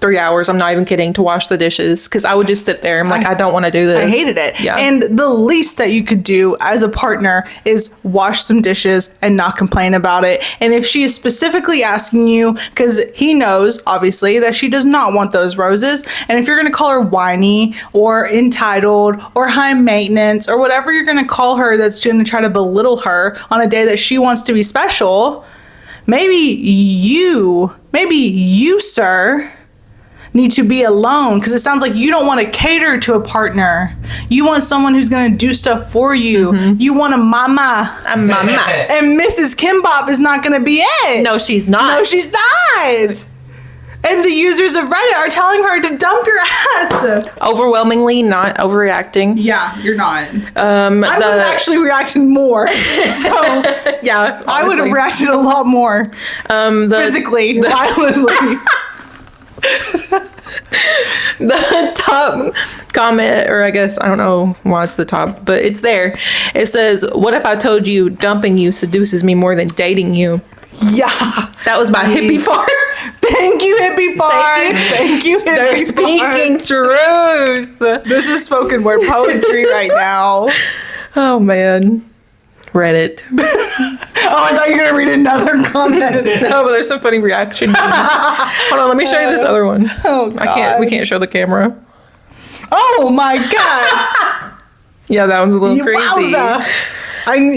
3 hours, I'm not even kidding, to wash the dishes because I would just sit there. I'm like, I don't want to do this. I hated it. Yeah. And the least that you could do as a partner is wash some dishes and not complain about it. And if she is specifically asking you, because he knows, obviously, that she does not want those roses. And if you're going to call her whiny or entitled or high maintenance or whatever you're going to call her that's going to try to belittle her on a day that she wants to be special, maybe you, sir, need to be alone because it sounds like you don't want to cater to a partner. You want someone who's going to do stuff for you. You want a mama. A mama. And Mrs. Kimbop is not going to be it. No, she's not. No, she's not. And the users of Reddit are telling her to dump your ass. Overwhelmingly not overreacting. Yeah, you're not. I would have actually reacted more. So yeah, I would have reacted a lot more. Physically, violently. The top comment, or I guess I don't know why it's the top, but it's there. It says, what if I told you dumping you seduces me more than dating you? Yeah, that was my hippie fart. Thank you, hippie fart. Thank you, hippie They're speaking truth. This is spoken word poetry right now. Oh man, Reddit. Oh, I thought you were gonna read another comment. No, but there's some funny reactions. Hold on, let me show you this other one. Oh God. We can't show the camera. Oh my God. Yeah, that one's a little crazy. Wowza.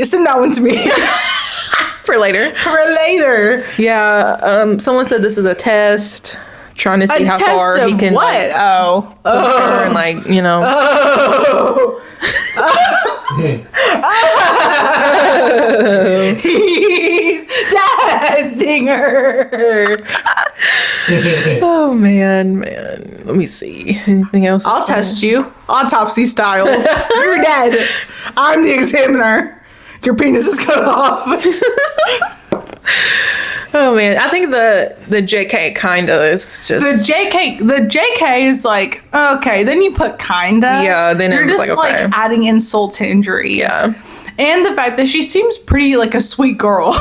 Send that one to me. For later. Yeah, someone said this is a test, trying to see how far he can. What? And He's testing her. Oh man. Let me see. Anything else? I'll test you, autopsy style. You're dead. I'm the examiner. Your penis is cut off. Oh man, I think the JK kinda is just the JK is like, okay, then you put kinda. Yeah, then you're just okay. adding insult to injury. Yeah. And the fact that she seems pretty like a sweet girl.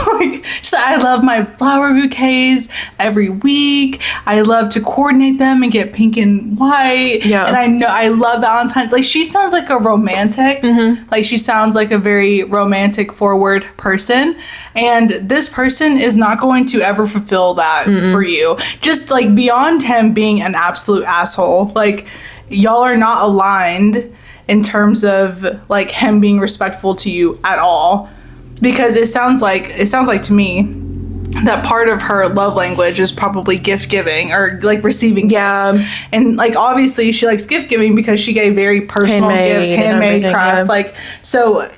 She's like, I love my flower bouquets every week. I love to coordinate them and get pink and white. Yeah. And I love Valentine's. Like, she sounds like a romantic. Like, she sounds like a very romantic forward person. And this person is not going to ever fulfill that for you. Just beyond him being an absolute asshole. Like, y'all are not aligned in terms of him being respectful to you at all, because it sounds like to me that part of her love language is probably gift giving or receiving gifts. And obviously she likes gift giving because she gave very personal gifts, handmade crafts. So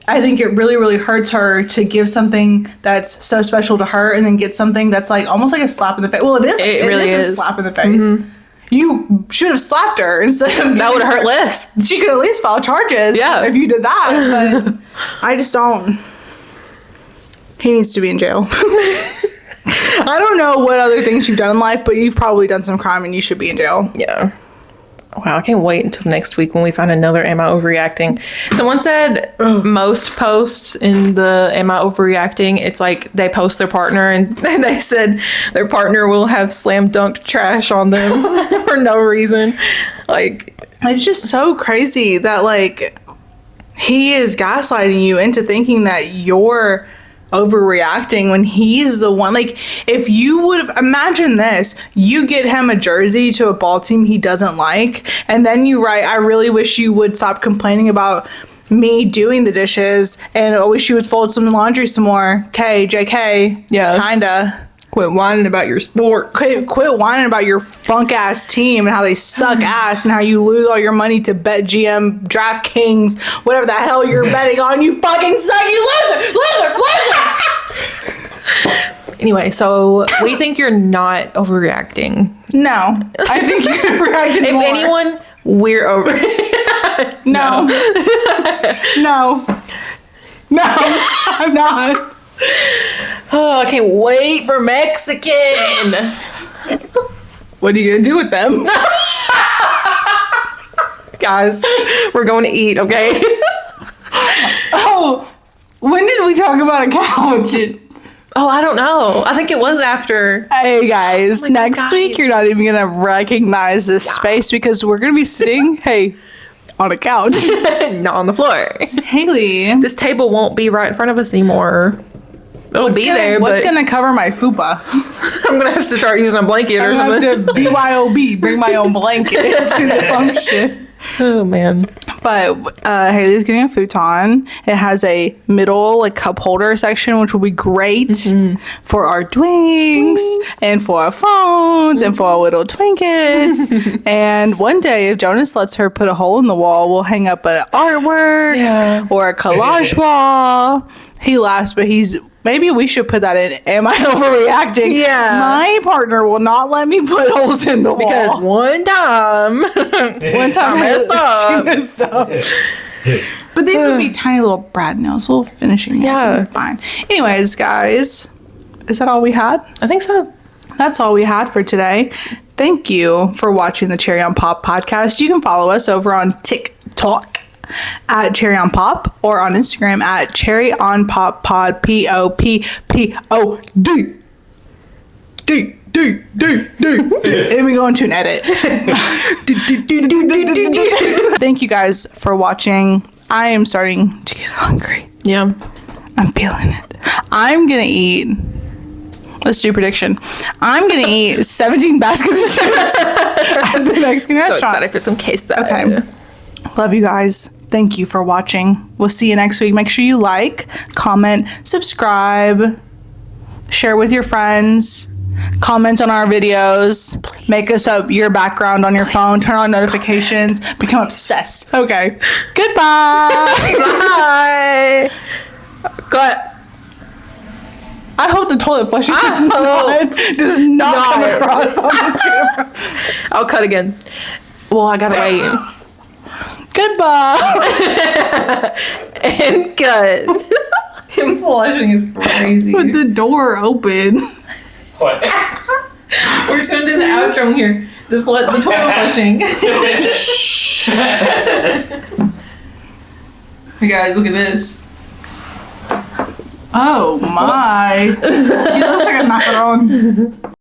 I think it really, really hurts her to give something that's so special to her and then get something that's like almost like a slap in the face. Well, it really is a slap in the face. Mm-hmm. You should have slapped her instead of... That would have hurt less. She could at least file charges if you did that. But I just don't... He needs to be in jail. I don't know what other things you've done in life, but you've probably done some crime and you should be in jail. Yeah. Wow, I can't wait until next week when we find another Am I Overreacting? Someone said most posts in the Am I Overreacting, it's like they post their partner and they said their partner will have slam dunked trash on them for no reason. Like, it's just so crazy that, like, he is gaslighting you into thinking that you're overreacting when he's the one. Like, if you would have, imagine this, you get him a jersey to a ball team he doesn't like, and then you write, I really wish you would stop complaining about me doing the dishes, and I wish you would fold some laundry some more. JK. Yeah. Kinda. Quit whining about your sport. Quit whining about your funk ass team and how they suck ass and how you lose all your money to Bet GM, DraftKings, whatever the hell you're betting on. You fucking suck. You loser. Anyway, so we think you're not overreacting. No, I think you're overreacting. If more. anyone, we're over. No, I'm not. Oh, I can't wait for Mexican. What are you gonna do with them? Guys, we're going to eat, okay? Oh, when did we talk about a couch? Oh, I don't know. I think it was after. Hey guys, next week you're not even gonna recognize this space because we're gonna be sitting, on a couch. Not on the floor. Haley. This table won't be right in front of us anymore. It'll be there, what's but gonna cover my fupa? I'm gonna have to start using a blanket or I'm something. have to BYOB, bring my own blanket to the function. Oh man. But Haley's getting a futon. It has a middle like cup holder section, which will be great for our drinks and for our phones and for our little trinkets. And one day, if Jonas lets her put a hole in the wall, we'll hang up an artwork or a collage wall. He laughs, but maybe we should put that in. Am I overreacting? Yeah. My partner will not let me put holes in the wall. Because one time I messed up. But these would be tiny little brad nails, little finishing nails. Yeah. It'll be fine. Anyways, guys, is that all we had? I think so. That's all we had for today. Thank you for watching the Cherry on Pop podcast. You can follow us over on TikTok at Cherry on Pop or on Instagram at Cherry on Pop Pod POPPOD. And we go into an edit. Thank you guys for watching. I am starting to get hungry. Yeah. I'm feeling it. I'm gonna eat. Let's do a prediction. I'm gonna eat 17 baskets of chips at the Mexican restaurant. So excited for some queso. Okay. Love you guys. Thank you for watching. We'll see you next week. Make sure you like, comment, subscribe, share with your friends, comment on our videos, make us up your background on your phone, turn on notifications, become obsessed. Okay. Goodbye. Bye. Cut. I hope the toilet flushing does not come across on this camera. I'll cut again. Well, I gotta wait. Goodbye. And cut. Him flushing is crazy. With the door open. What? We're trying to do the outro here. The toilet flushing. Hey guys, look at this. Oh my. He looks like a macaron.